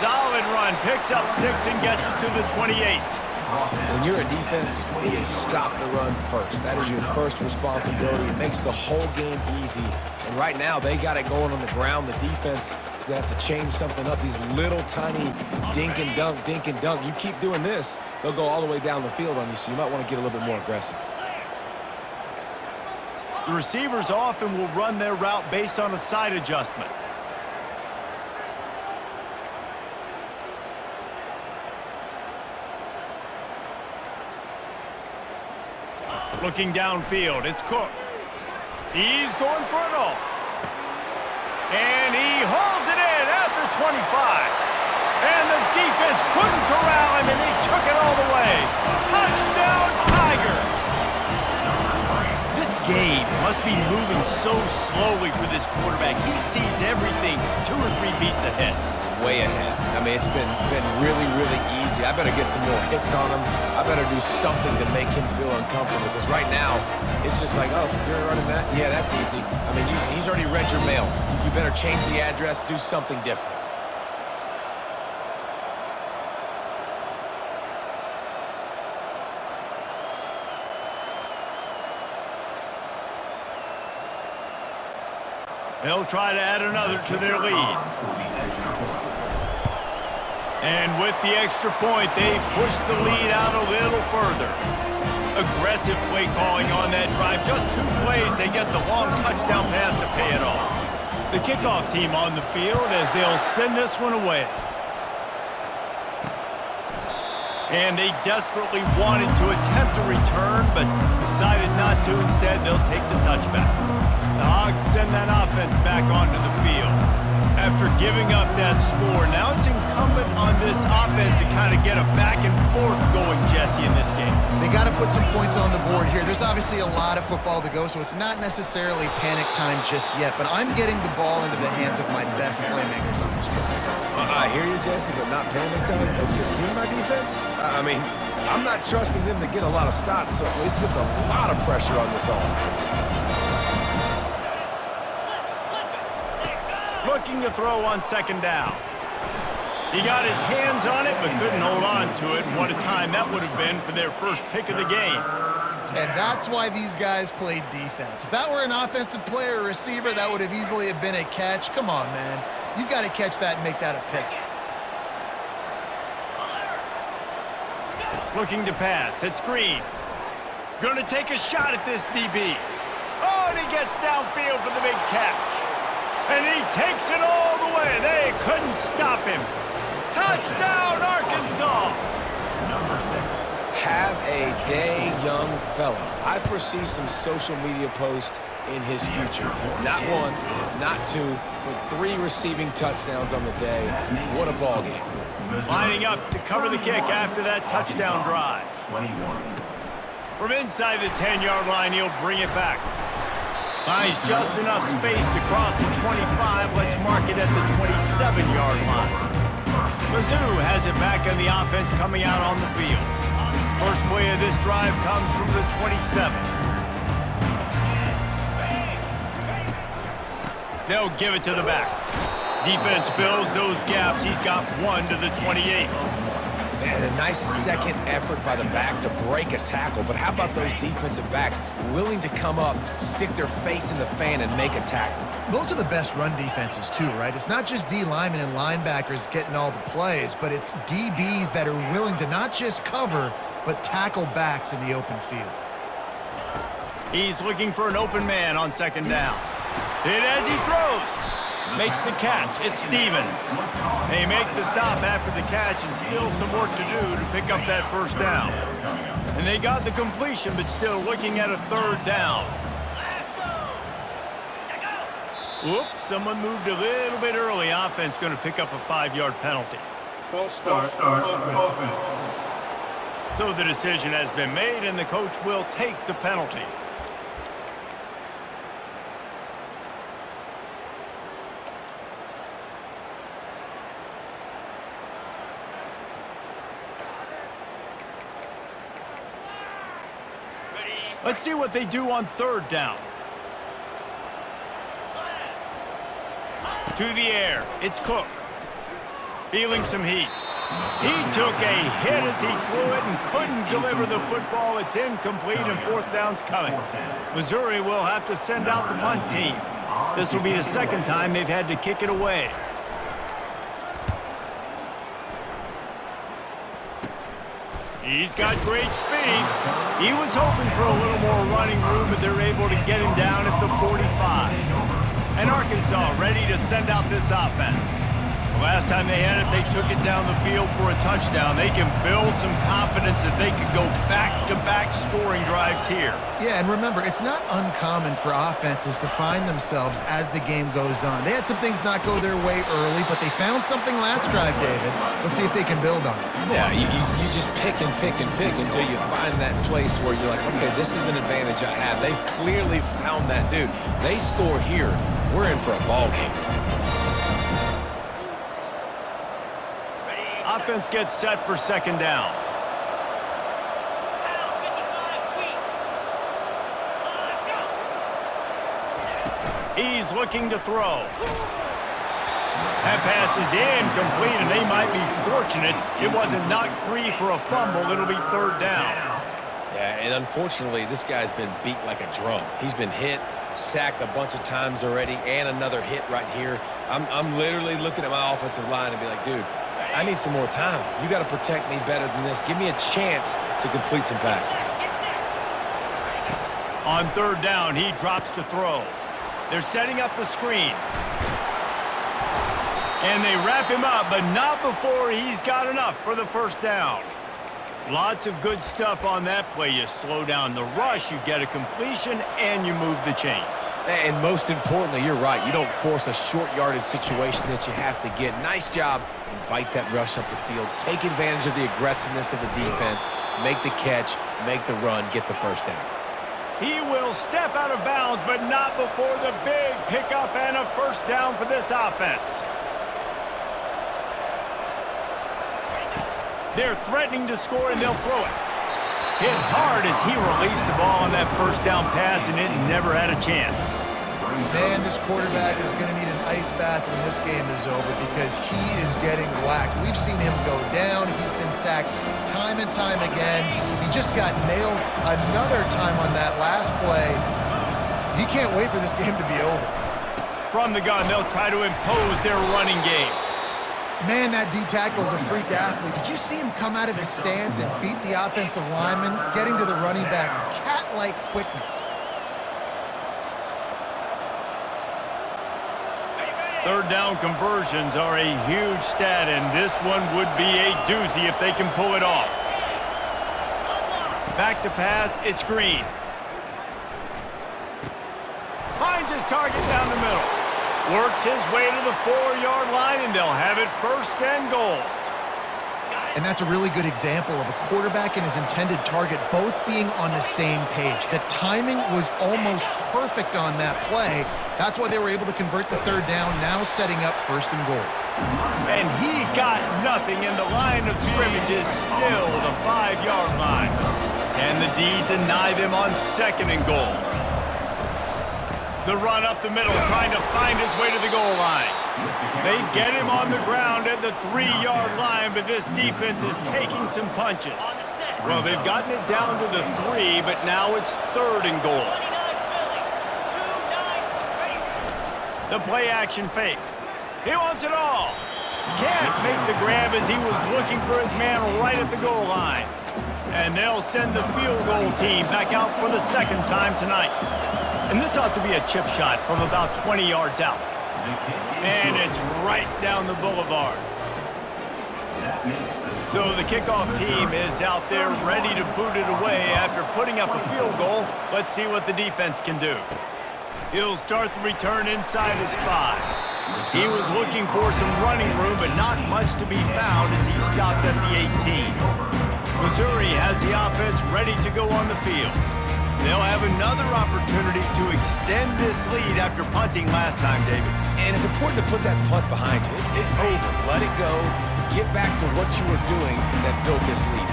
Solid run, picks up 6 and gets it to the 28. When you're a defense, it is stop the run first. That is your first responsibility. It makes the whole game easy. And right now, they got it going on the ground. The defense is going to have to change something up. These little tiny dink and dunk, dink and dunk. You keep doing this, they'll go all the way down the field on you, so you might want to get a little bit more aggressive. The receivers often will run their route based on a side adjustment. Looking downfield, it's Cook. He's going for it all. And he holds it in at the 25. And the defense couldn't corral him, and he took it all the way. Touchdown, Tigers! This game must be moving so slowly for this quarterback. He sees everything 2 or 3 beats ahead. Way ahead. I mean, it's been really, really easy. I better get some more hits on him. I better do something to make him feel uncomfortable, because right now, it's just like, oh, you're running that? Yeah, that's easy. I mean, he's already read your mail. You better change the address, do something different. They'll try to add another to their lead. And with the extra point, they push the lead out a little further. Aggressive play calling on that drive. Just 2 plays, they get the long touchdown pass to pay it off. The kickoff team on the field as they'll send this one away. And they desperately wanted to attempt a return, but decided not to. Instead, they'll take the touchback. The Hogs send that offense back onto the field. After giving up that score, now it's incumbent on this offense to kind of get a back and forth going, Jesse, in this game. They got to put some points on the board here. There's obviously a lot of football to go, so it's not necessarily panic time just yet, but I'm getting the ball into the hands of my best playmakers on this drive. I hear you, Jesse, but not panic time. Have you seen my defense? I mean, I'm not trusting them to get a lot of stops, so it puts a lot of pressure on this offense. Looking to throw on 2nd down. He got his hands on it, but couldn't hold on to it. And what a time that would have been for their first pick of the game. And that's why these guys played defense. If that were an offensive player or receiver, that would have easily have been a catch. Come on, man. You've got to catch that and make that a pick. Looking to pass. It's Green. Going to take a shot at this DB. Oh, and he gets downfield for the big catch. And he takes it all the way. They couldn't stop him. Touchdown, Arkansas! Have a day, young fella. I foresee some social media posts in his future. Not 1, not 2, but 3 receiving touchdowns on the day. What a ball game. Lining up to cover the kick after that touchdown drive. From inside the 10-yard line, he'll bring it back. Finds just enough space to cross the 25. Let's mark it at the 27-yard line. Mizzou has it back on the offense coming out on the field. First play of this drive comes from the 27. They'll give it to the back. Defense fills those gaps. He's got 1 to the 28. Man, a nice second effort by the back to break a tackle. But how about those defensive backs willing to come up, stick their face in the fan, and make a tackle? Those are the best run defenses, too, right? It's not just D linemen and linebackers getting all the plays, but it's DBs that are willing to not just cover, but tackle backs in the open field. He's looking for an open man on 2nd down. Hit as he throws. Makes the catch. It's Stevens. They make the stop after the catch, and still some work to do to pick up that 1st down. And they got the completion, but still looking at a 3rd down. Whoops, someone moved a little bit early. Offense going to pick up a 5-yard penalty. False start. Offense. So the decision has been made, and the coach will take the penalty. Let's see what they do on 3rd down. To the air, it's Cook. Feeling some heat. He took a hit as he threw it and couldn't deliver the football. It's incomplete and fourth down's coming. Missouri will have to send out the punt team. This will be the second time they've had to kick it away. He's got great speed. He was hoping for a little more running room, but they're able to get him down at the 45. And Arkansas ready to send out this offense. Last time they had it, they took it down the field for a touchdown. They can build some confidence that they could go back-to-back scoring drives here. Yeah, and remember, it's not uncommon for offenses to find themselves as the game goes on. They had some things not go their way early, but they found something last drive, David. Let's see if they can build on it. Yeah, you just pick and pick and pick until you find that place where you're like, okay, this is an advantage I have. They clearly found that dude. They score here, we're in for a ball game. Offense gets set for second down. He's looking to throw. That pass is incomplete, and they might be fortunate it wasn't knocked free for a fumble. It'll be third down. Yeah, and unfortunately, this guy's been beat like a drum. He's been hit, sacked a bunch of times already, and another hit right here. I'm literally looking at my offensive line and be like, dude, I need some more time. You got to protect me better than this. Give me a chance to complete some passes. On third down, he drops to throw. They're setting up the screen. And they wrap him up, but not before he's got enough for the first down. Lots of good stuff on that play. You slow down the rush, you get a completion, and you move the chains. And most importantly, you're right. You don't force a short yardage situation that you have to get. Nice job. Invite that rush up the field. Take advantage of the aggressiveness of the defense. Make the catch, make the run, get the first down. He will step out of bounds, but not before the big pickup and a first down for this offense. They're threatening to score, and they'll throw it. Hit hard as he released the ball on that first down pass, and it never had a chance. Man, this quarterback is going to need an ice bath when this game is over because he is getting whacked. We've seen him go down. He's been sacked time and time again. He just got nailed another time on that last play. He can't wait for this game to be over. From the gun, they'll try to impose their running game. Man, that D-tackle is a freak athlete. Did you see him come out of his stance and beat the offensive lineman, getting to the running back? Cat-like quickness. Third down conversions are a huge stat, and this one would be a doozy if they can pull it off. Back to pass, it's Green. Finds his target down the middle. Works his way to the 4-yard line, and they'll have it first and goal. And that's a really good example of a quarterback and his intended target both being on the same page. The timing was almost perfect on that play. That's why they were able to convert the third down, now setting up first and goal. And he got nothing, and the line of scrimmage is still the 5-yard line. And the D deny them on second and goal. The run up the middle, trying to find his way to the goal line. They get him on the ground at the 3-yard line, but this defense is taking some punches. Well, they've gotten it down to the 3, but now it's third and goal. The play-action fake. He wants it all. Can't make the grab as he was looking for his man right at the goal line. And they'll send the field goal team back out for the second time tonight. And this ought to be a chip shot from about 20 yards out. And it's right down the boulevard. So the kickoff team is out there ready to boot it away after putting up a field goal. Let's see what the defense can do. He'll start the return inside his 5. He was looking for some running room, but not much to be found as he stopped at the 18. Missouri has the offense ready to go on the field. They'll have another opportunity to extend this lead after punting last time, David. And it's important to put that punt behind you. It's over. Let it go. Get back to what you were doing that built this lead.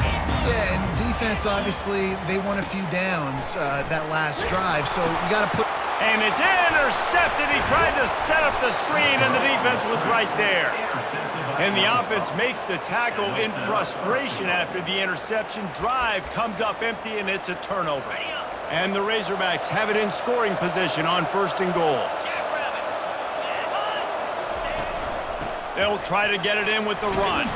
Yeah, and defense, obviously, they won a few downs that last drive, so you got to put And it's intercepted. He tried to set up the screen, and the defense was right there. And the offense makes the tackle in frustration after the interception. Drive comes up empty, and it's a turnover. And the Razorbacks have it in scoring position on 1st and goal. They'll try to get it in with the run.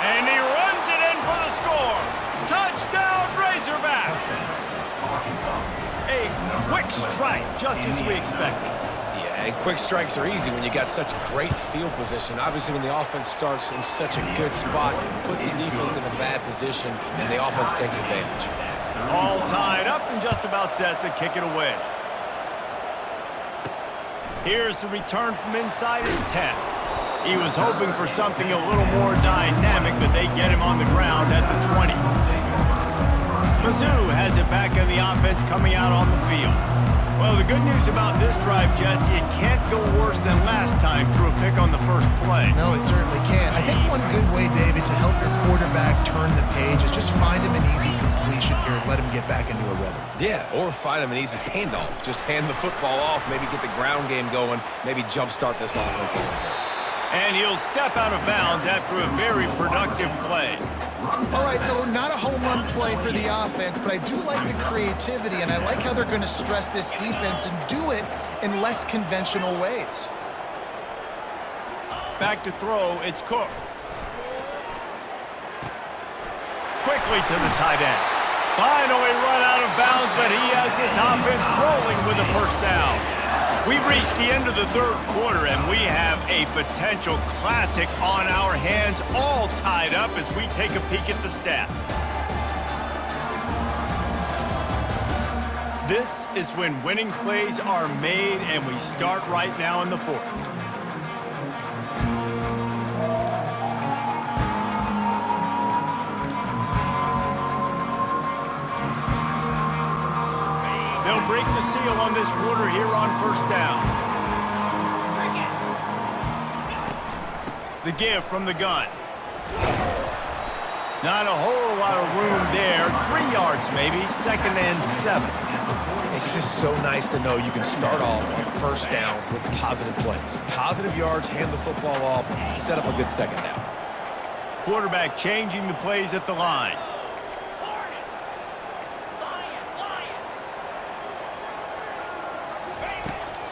And he runs it in for the score. Touchdown, Razorbacks! A quick strike, just as we expected. Yeah, and quick strikes are easy when you got such great field position. Obviously, when the offense starts in such a good spot, puts the defense in a bad position, and the offense takes advantage. All tied up and just about set to kick it away. Here's the return from inside his 10. He was hoping for something a little more dynamic, but they get him on the ground at the 20. Mizzou has it back in the offense coming out on the field. Well, the good news about this drive, Jesse, it can't go worse than last time through a pick on the first play. No, it certainly can't. I think one good way, David, to help your quarterback turn the page is just find him an easy completion here and let him get back into a rhythm. Yeah, or find him an easy handoff. Just hand the football off, maybe get the ground game going, maybe jumpstart this offense a little bit. And he'll step out of bounds after a very productive play. All right, so not a home run play for the offense, but I do like the creativity, and I like how they're going to stress this defense and do it in less conventional ways. Back to throw, it's Cook. Quickly to the tight end. Finally run out of bounds, but he has this offense rolling with a first down. We've reached the end of the 3rd quarter, and we have a potential classic on our hands, all tied up as we take a peek at the stats. This is when winning plays are made, and we start right now in the 4th. They'll break the seal on this quarter here on 1st down. The give from the gun. Not a whole lot of room there. 3 yards maybe, 2nd and 7. It's just so nice to know you can start off on 1st down with positive plays. Positive yards, hand the football off, set up a good 2nd down. Quarterback changing the plays at the line.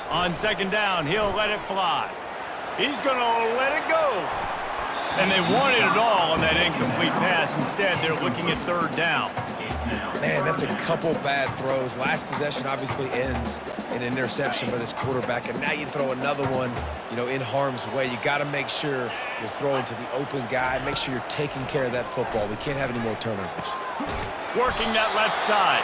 On 2nd down, he'll let it fly. He's going to let it go. And they wanted it all on that incomplete pass. Instead, they're looking at 3rd down. Man, that's a couple bad throws. Last possession obviously ends in an interception by this quarterback, and now you throw another one, in harm's way. You got to make sure you're throwing to the open guy. Make sure you're taking care of that football. We can't have any more turnovers. Working that left side.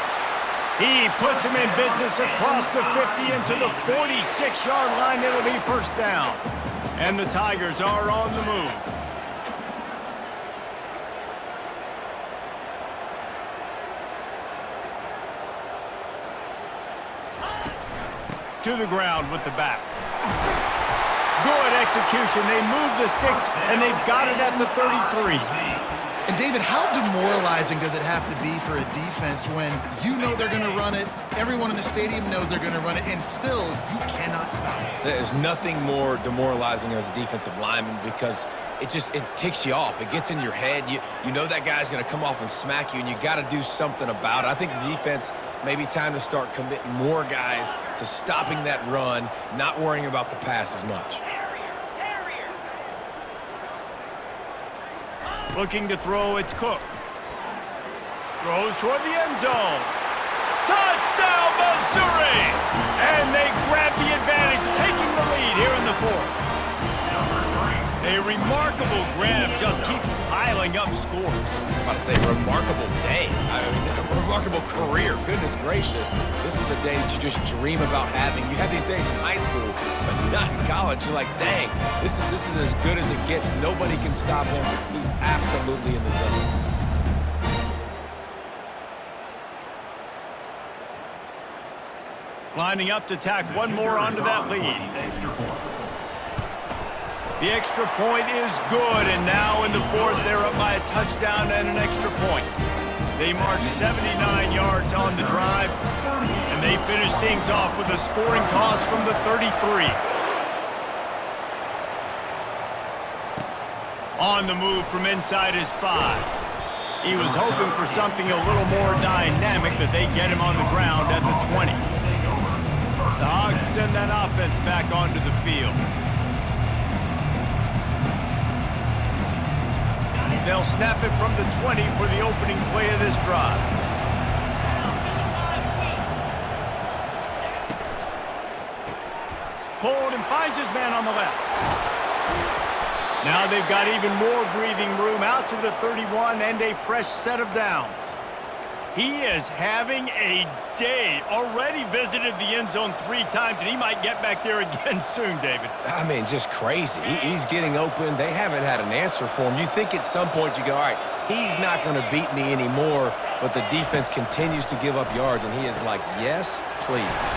He puts him in business across the 50 into the 46-yard line. It'll be 1st down. And the Tigers are on the move. To the ground with the back. Good execution. They move the sticks, and they've got it at the 33. And David, how demoralizing does it have to be for a defense when you know they're going to run it, everyone in the stadium knows they're going to run it, and still you cannot stop it? There's nothing more demoralizing as a defensive lineman because it ticks you off. It gets in your head. You know that guy's going to come off and smack you, and you got to do something about it. I think the defense maybe time to start committing more guys to stopping that run, not worrying about the pass as much. Looking to throw, it's Cook. Throws toward the end zone. Touchdown, Missouri! And they grab the advantage, taking the lead here in the 4th. A remarkable grab just keeps piling up scores. I'm about to say remarkable day. A remarkable career. Goodness gracious. This is the day that you just dream about having. You have these days in high school, but not in college. You're like, dang, this is as good as it gets. Nobody can stop him. He's absolutely in the zone. Lining up to tack one more onto that lead. The extra point is good, and now in the 4th, they're up by a touchdown and an extra point. They marched 79 yards on the drive, and they finished things off with a scoring toss from the 33. On the move from inside his 5. He was hoping for something a little more dynamic, but they get him on the ground at the 20. The Hogs send that offense back onto the field. They'll snap it from the 20 for the opening play of this drive. Pulled and finds his man on the left. Now they've got even more breathing room out to the 31 and a fresh set of downs. He is having a day. Already visited the end zone 3 times, and he might get back there again soon, David. I mean, just crazy. He's getting open. They haven't had an answer for him. You think at some point you go, all right, he's not going to beat me anymore, but the defense continues to give up yards, and he is like, yes, please.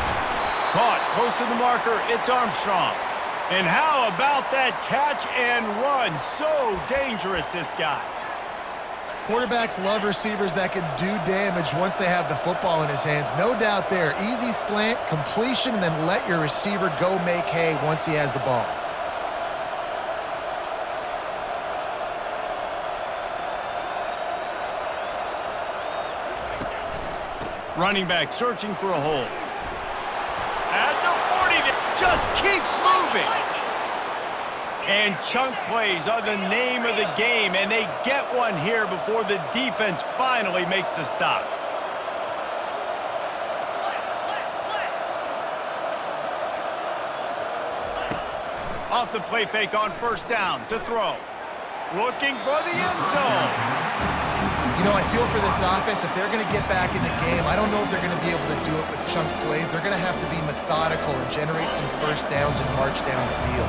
Caught close to the marker. It's Armstrong. And how about that catch and run? So dangerous, this guy. Quarterbacks love receivers that can do damage once they have the football in his hands. No doubt there. Easy slant, completion, and then let your receiver go make hay once he has the ball. Running back searching for a hole. At the 40, that just keeps moving. And chunk plays are the name of the game, and they get one here before the defense finally makes the stop. Off the play fake on first down to throw. Looking for the end zone. You know, I feel for this offense, if they're going to get back in the game, I don't know if they're going to be able to do it with chunk plays. They're going to have to be methodical and generate some first downs and march down the field.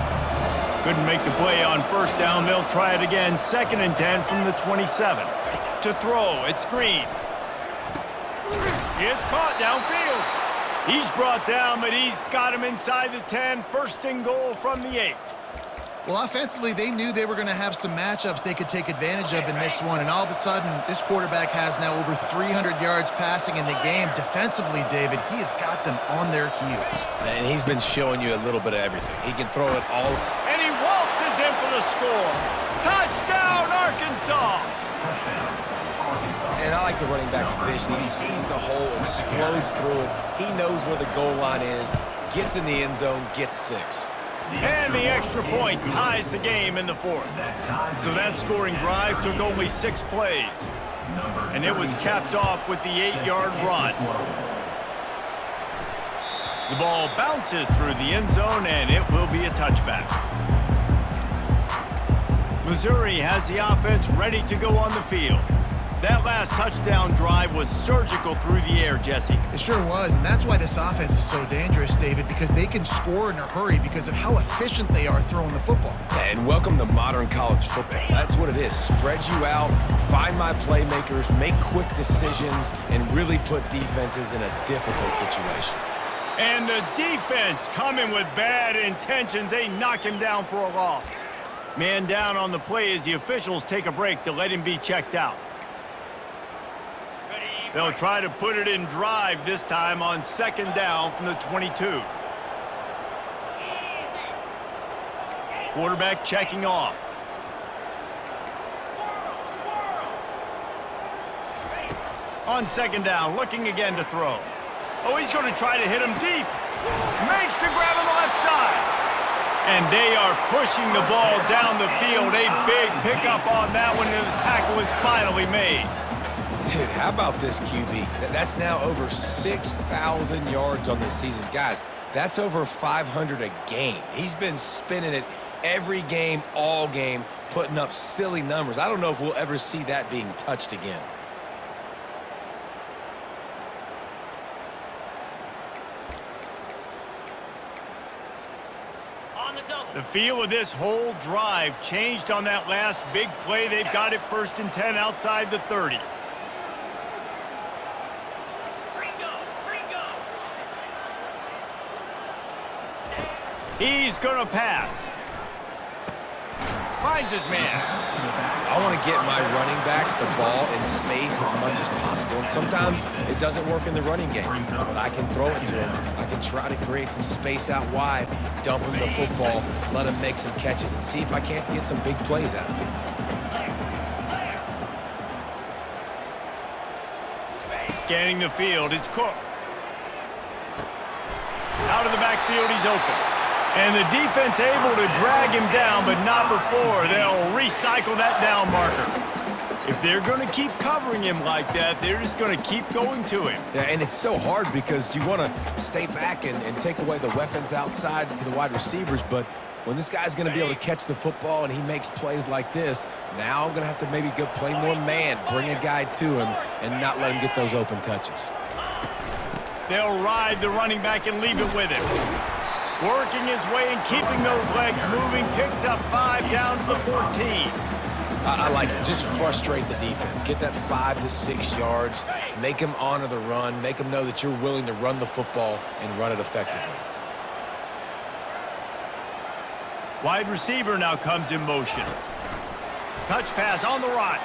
Couldn't make the play on first down. They'll try it again. 2nd and 10 from the 27. To throw, it's Green. It's caught downfield. He's brought down, but he's got him inside the 10. 1st and goal from the 8. Well, offensively, they knew they were going to have some matchups they could take advantage of in this one, and all of a sudden, this quarterback has now over 300 yards passing in the game. Defensively, David, he has got them on their heels. And he's been showing you a little bit of everything. He can throw it all. And he waltzes in for the score. Touchdown, Arkansas! And I like the running back's vision. He sees the hole, explodes through it. He knows where the goal line is, gets in the end zone, gets 6. And the extra point ties the game in the 4th. So that scoring drive took only 6 plays. And it was capped off with the 8-yard run. The ball bounces through the end zone, and it will be a touchback. Missouri has the offense ready to go on the field. That last touchdown drive was surgical through the air, Jesse. It sure was, and that's why this offense is so dangerous, David, because they can score in a hurry because of how efficient they are throwing the football. And welcome to modern college football. That's what it is. Spread you out, find my playmakers, make quick decisions, and really put defenses in a difficult situation. And the defense coming with bad intentions. They knock him down for a loss. Man down on the play as the officials take a break to let him be checked out. They'll try to put it in drive this time on 2nd down from the 22. Quarterback checking off. On 2nd down, looking again to throw. Oh, he's going to try to hit him deep. Makes the grab on the left side. And they are pushing the ball down the field. A big pickup on that one, and the tackle is finally made. Dude, how about this QB? That's now over 6,000 yards on the season. Guys, that's over 500 a game. He's been spinning it every game, all game, putting up silly numbers. I don't know if we'll ever see that being touched again. The feel of this whole drive changed on that last big play. They've got it 1st and 10 outside the 30. He's going to pass. Finds his man. I want to get my running backs the ball in space as much as possible. And sometimes it doesn't work in the running game, but I can throw it to them. I can try to create some space out wide, dump him the football, let him make some catches, and see if I can't get some big plays out of him. Scanning the field, it's Cook. Out of the backfield, he's open. And the defense able to drag him down, but not before. They'll recycle that down marker. If they're going to keep covering him like that, they're just going to keep going to him. Yeah, and it's so hard because you want to stay back and take away the weapons outside to the wide receivers, but when this guy's going to be able to catch the football and he makes plays like this, now I'm going to have to maybe go play more man, bring a guy to him, and not let him get those open touches. They'll ride the running back and leave it with him. Working his way and keeping those legs moving, picks up 5 down to the 14. I like it. Just frustrate the defense. Get that 5 to 6 yards. Make them honor the run. Make them know that you're willing to run the football and run it effectively. Wide receiver now comes in motion. Touch pass on the run.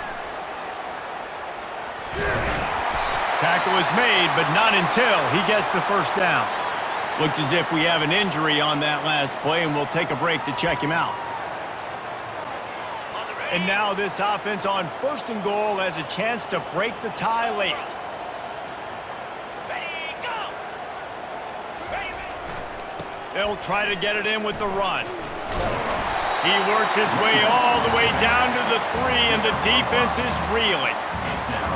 Tackle is made, but not until he gets the first down. Looks as if we have an injury on that last play, and we'll take a break to check him out. And now this offense on 1st and goal has a chance to break the tie late. Ready, go! Ready, They'll try to get it in with the run. He works his way all the way down to the 3, and the defense is reeling.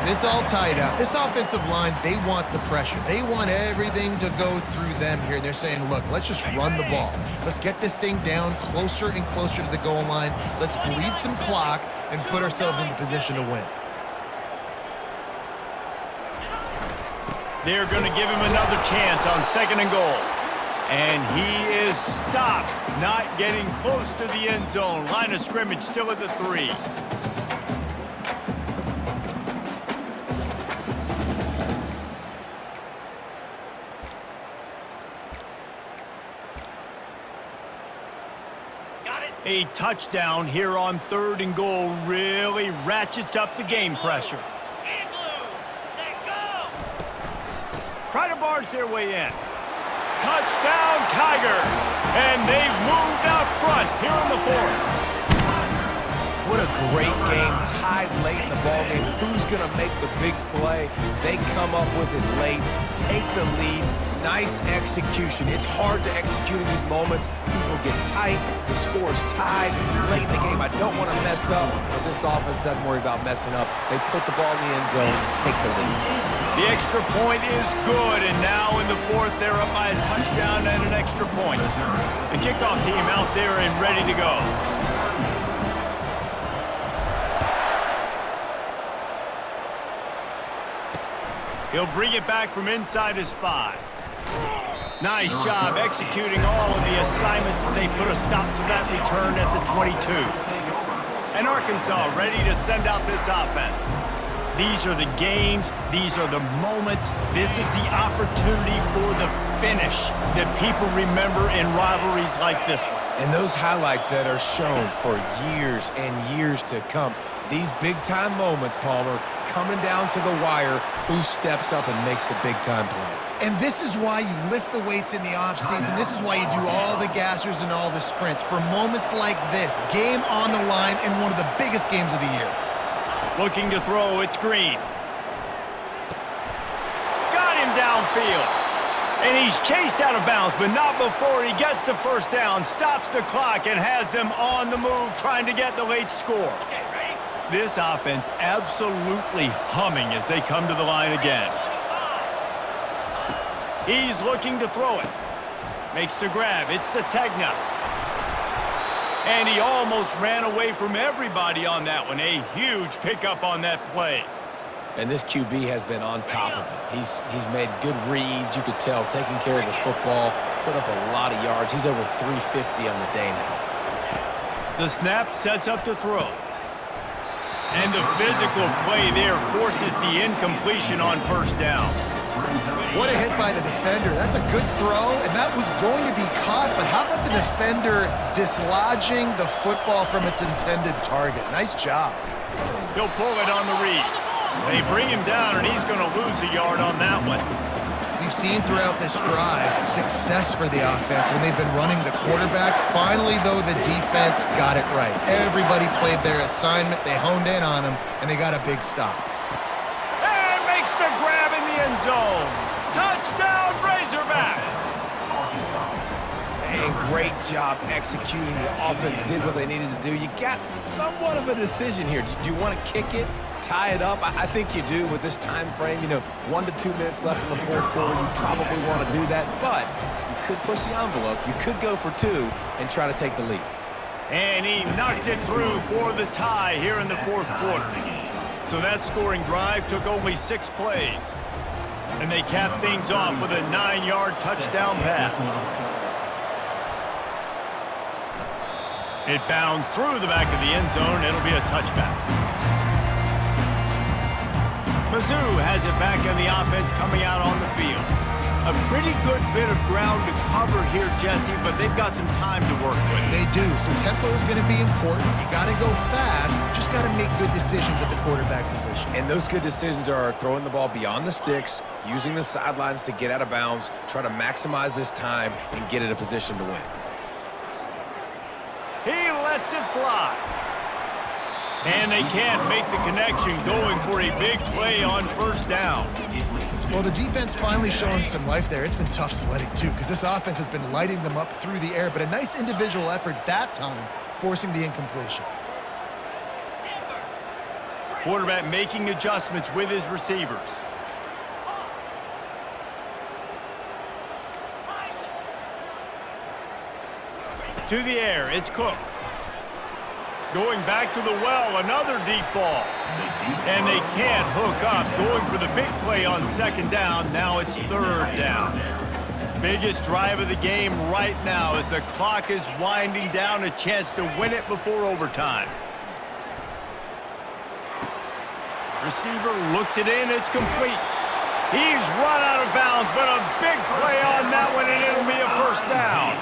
It's all tied up. This offensive line, they want the pressure. They want everything to go through them here. They're saying, look, let's just run the ball. Let's get this thing down closer and closer to the goal line. Let's bleed some clock and put ourselves into position to win. They're going to give him another chance on 2nd and goal. And he is stopped, not getting close to the end zone. Line of scrimmage still at the 3. A touchdown here on 3rd and goal really ratchets up the game pressure. Igloo! Let go! Try to barge their way in. Touchdown, Tigers! And they've moved out front here in the 4th. What a great game, tied late in the ballgame. Who's going to make the big play? They come up with it late, take the lead. Nice execution. It's hard to execute in these moments. People get tight. The score is tied late in the game. I don't want to mess up, but this offense doesn't worry about messing up. They put the ball in the end zone and take the lead. The extra point is good, and now in the 4th, they're up by a touchdown and an extra point. The kickoff team out there and ready to go. He'll bring it back from inside his 5. Nice job executing all of the assignments as they put a stop to that return at the 22. And Arkansas ready to send out this offense. These are the games. These are the moments. This is the opportunity for the finish that people remember in rivalries like this one. And those highlights that are shown for years and years to come. These big-time moments, Palmer, coming down to the wire, who steps up and makes the big-time play. And this is why you lift the weights in the offseason. This is why you do all the gassers and all the sprints. For moments like this, game on the line in one of the biggest games of the year. Looking to throw, it's Green. Got him downfield. And he's chased out of bounds, but not before he gets the first down, stops the clock, and has them on the move trying to get the late score. Okay, ready? This offense absolutely humming as they come to the line again. He's looking to throw it. Makes the grab. It's Sategna. And he almost ran away from everybody on that one. A huge pickup on that play. And this QB has been on top of it. He's made good reads, you could tell, taking care of the football, put up a lot of yards. He's over 350 on the day now. The snap sets up to throw. And the physical play there forces the incompletion on 1st down. What a hit by the defender. That's a good throw, and that was going to be caught, but how about the defender dislodging the football from its intended target? Nice job. He'll pull it on the read. They bring him down, and he's going to lose a yard on that one. We've seen throughout this drive success for the offense when they've been running the quarterback. Finally, though, the defense got it right. Everybody played their assignment. They honed in on him, and they got a big stop. And makes the grab in the end zone. Touchdown, Razorbacks! And great job executing. The offense did what they needed to do. You got somewhat of a decision here. Do you want to kick it, tie it up? I think you do with this time frame. 1 to 2 minutes left in the fourth quarter. You probably want to do that, but you could push the envelope. You could go for 2 and try to take the lead. And he knocks it through for the tie here in the fourth quarter. So that scoring drive took only 6 plays. And they capped things off with a 9-yard touchdown pass. It bounds through the back of the end zone. It'll be a touchback. Mizzou has it back on the offense coming out on the field. A pretty good bit of ground to cover here, Jesse, but they've got some time to work with. They do. So tempo is going to be important. You got to go fast. Just got to make good decisions at the quarterback position. And those good decisions are throwing the ball beyond the sticks, using the sidelines to get out of bounds, try to maximize this time and get in a position to win. He lets it fly. And they can't make the connection, going for a big play on first down. Well, the defense finally showing some life there. It's been tough sledding, too, because this offense has been lighting them up through the air, but a nice individual effort that time, forcing the incompletion. Quarterback making adjustments with his receivers. To the air, it's Cook. Going back to the well, another deep ball. And they can't hook up. Going for the big play on second down. Now it's third down. Biggest drive of the game right now as the clock is winding down. A chance to win it before overtime. Receiver looks it in. It's complete. He's run out of bounds, but a big play on that one, and it'll be a first down.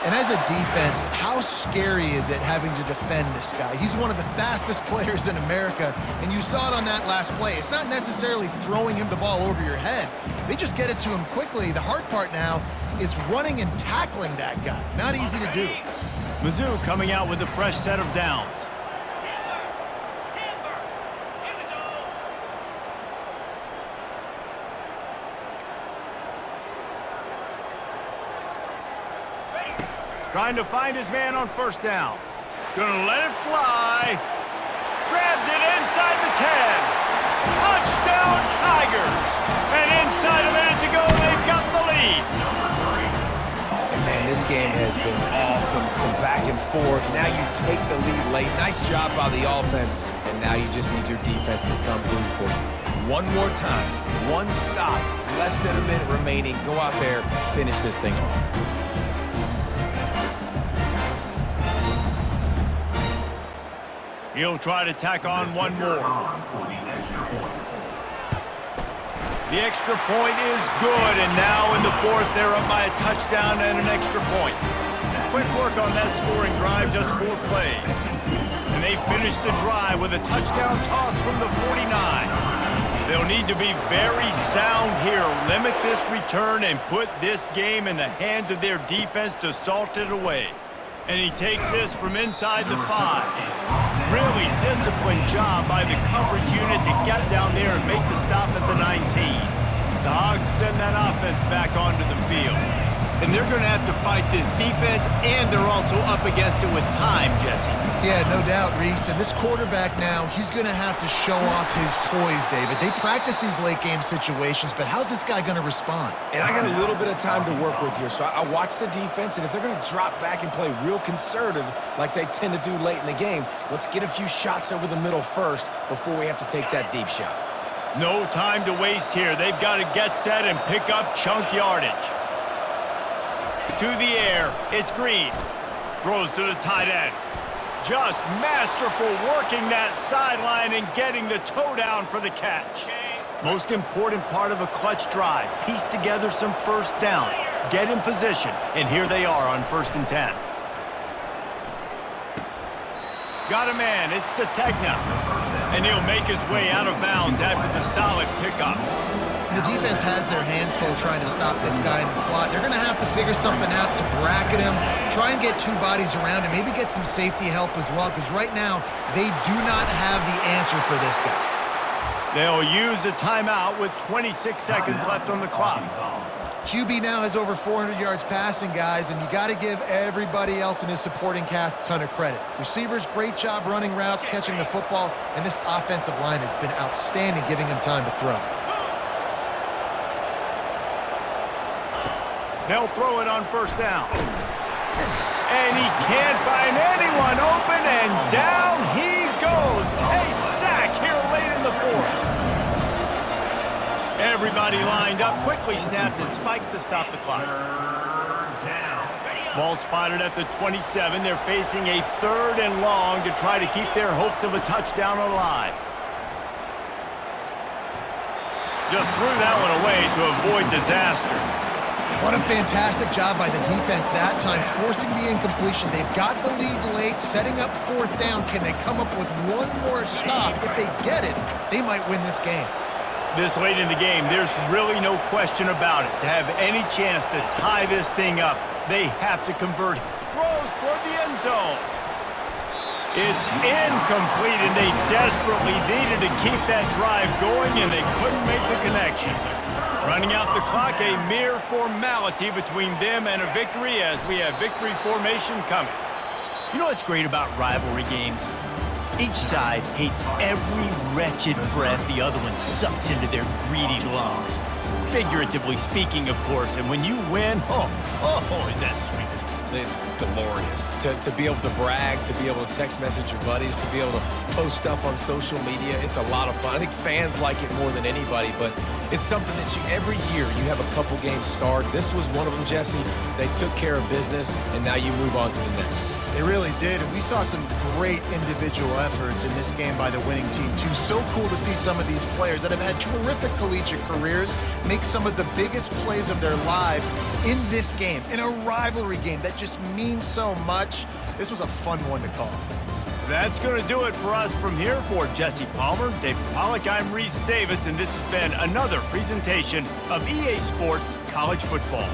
And as a defense, how scary is it having to defend this guy? He's one of the fastest players in America, and you saw it on that last play. It's not necessarily throwing him the ball over your head. They just get it to him quickly. The hard part now is running and tackling that guy. Not easy to do. Mizzou coming out with a fresh set of downs. Trying to find his man on first down. Gonna let it fly. Grabs it inside the 10. Touchdown, Tigers. And inside a minute to go, they've got the lead. And man, this game has been awesome. Some back and forth. Now you take the lead late. Nice job by the offense. And now you just need your defense to come through for you. One more time. One stop. Less than a minute remaining. Go out there, finish this thing off. He'll try to tack on one more. The extra point is good, and now in the fourth, they're up by a touchdown and an extra point. Quick work on that scoring drive, just 4 plays. And they finish the drive with a touchdown toss from the 49. They'll need to be very sound here, limit this return, and put this game in the hands of their defense to salt it away. And he takes this from inside the 5. Really disciplined job by the coverage unit to get down there and make the stop at the 19. The Hogs send that offense back onto the field. And they're going to have to fight this defense, and they're also up against it with time, Jesse. Yeah, no doubt, Reese. And this quarterback now, he's going to have to show off his poise, David. They practice these late-game situations, but how's this guy going to respond? And I got a little bit of time to work with here, so I watch the defense, and if they're going to drop back and play real conservative like they tend to do late in the game, let's get a few shots over the middle first before we have to take that deep shot. No time to waste here. They've got to get set and pick up chunk yardage. To the air, it's Green. Throws to the tight end. Just masterful working that sideline and getting the toe down for the catch. Most important part of a clutch drive. Piece together some first downs. Get in position, and here they are on 1st and 10. Got a man, it's Sategna. And he'll make his way out of bounds after the solid pickup. The defense has their hands full trying to stop this guy in the slot. They're going to have to figure something out to bracket him, try and get two bodies around him, maybe get some safety help as well, because right now they do not have the answer for this guy. They'll use a timeout with 26 seconds left on the clock. QB now has over 400 yards passing, guys, and you got to give everybody else in his supporting cast a ton of credit. Receivers, great job running routes, catching the football, and this offensive line has been outstanding, giving him time to throw. They'll throw it on first down. And he can't find anyone open, and down he goes. A sack here late in the fourth. Everybody lined up, quickly snapped and spiked to stop the clock. Ball spotted at the 27. They're facing a 3rd and long to try to keep their hopes of a touchdown alive. Just threw that one away to avoid disaster. What a fantastic job by the defense that time, forcing the incompletion. They've got the lead late, setting up 4th down. Can they come up with one more stop? If they get it, they might win this game. This late in the game, there's really no question about it. To have any chance to tie this thing up, they have to convert. Throws toward the end zone. It's incomplete, and they desperately needed to keep that drive going, and they couldn't make the connection. Running out the clock, a mere formality between them and a victory as we have victory formation coming. You know what's great about rivalry games? Each side hates every wretched breath the other one sucks into their greedy lungs. Figuratively speaking, of course, and when you win, oh, is that sweet. It's glorious to be able to brag, to be able to text message your buddies, to be able to post stuff on social media. It's a lot of fun. I think fans like it more than anybody, but it's something that every year you have a couple games start. This was one of them, Jesse. They took care of business, and now you move on to the next. They really did, and we saw some great individual efforts in this game by the winning team, too. So cool to see some of these players that have had terrific collegiate careers make some of the biggest plays of their lives in this game, in a rivalry game that just means so much. This was a fun one to call. That's going to do it for us from here. For Jesse Palmer, David Pollack, I'm Reese Davis, and this has been another presentation of EA Sports College Football.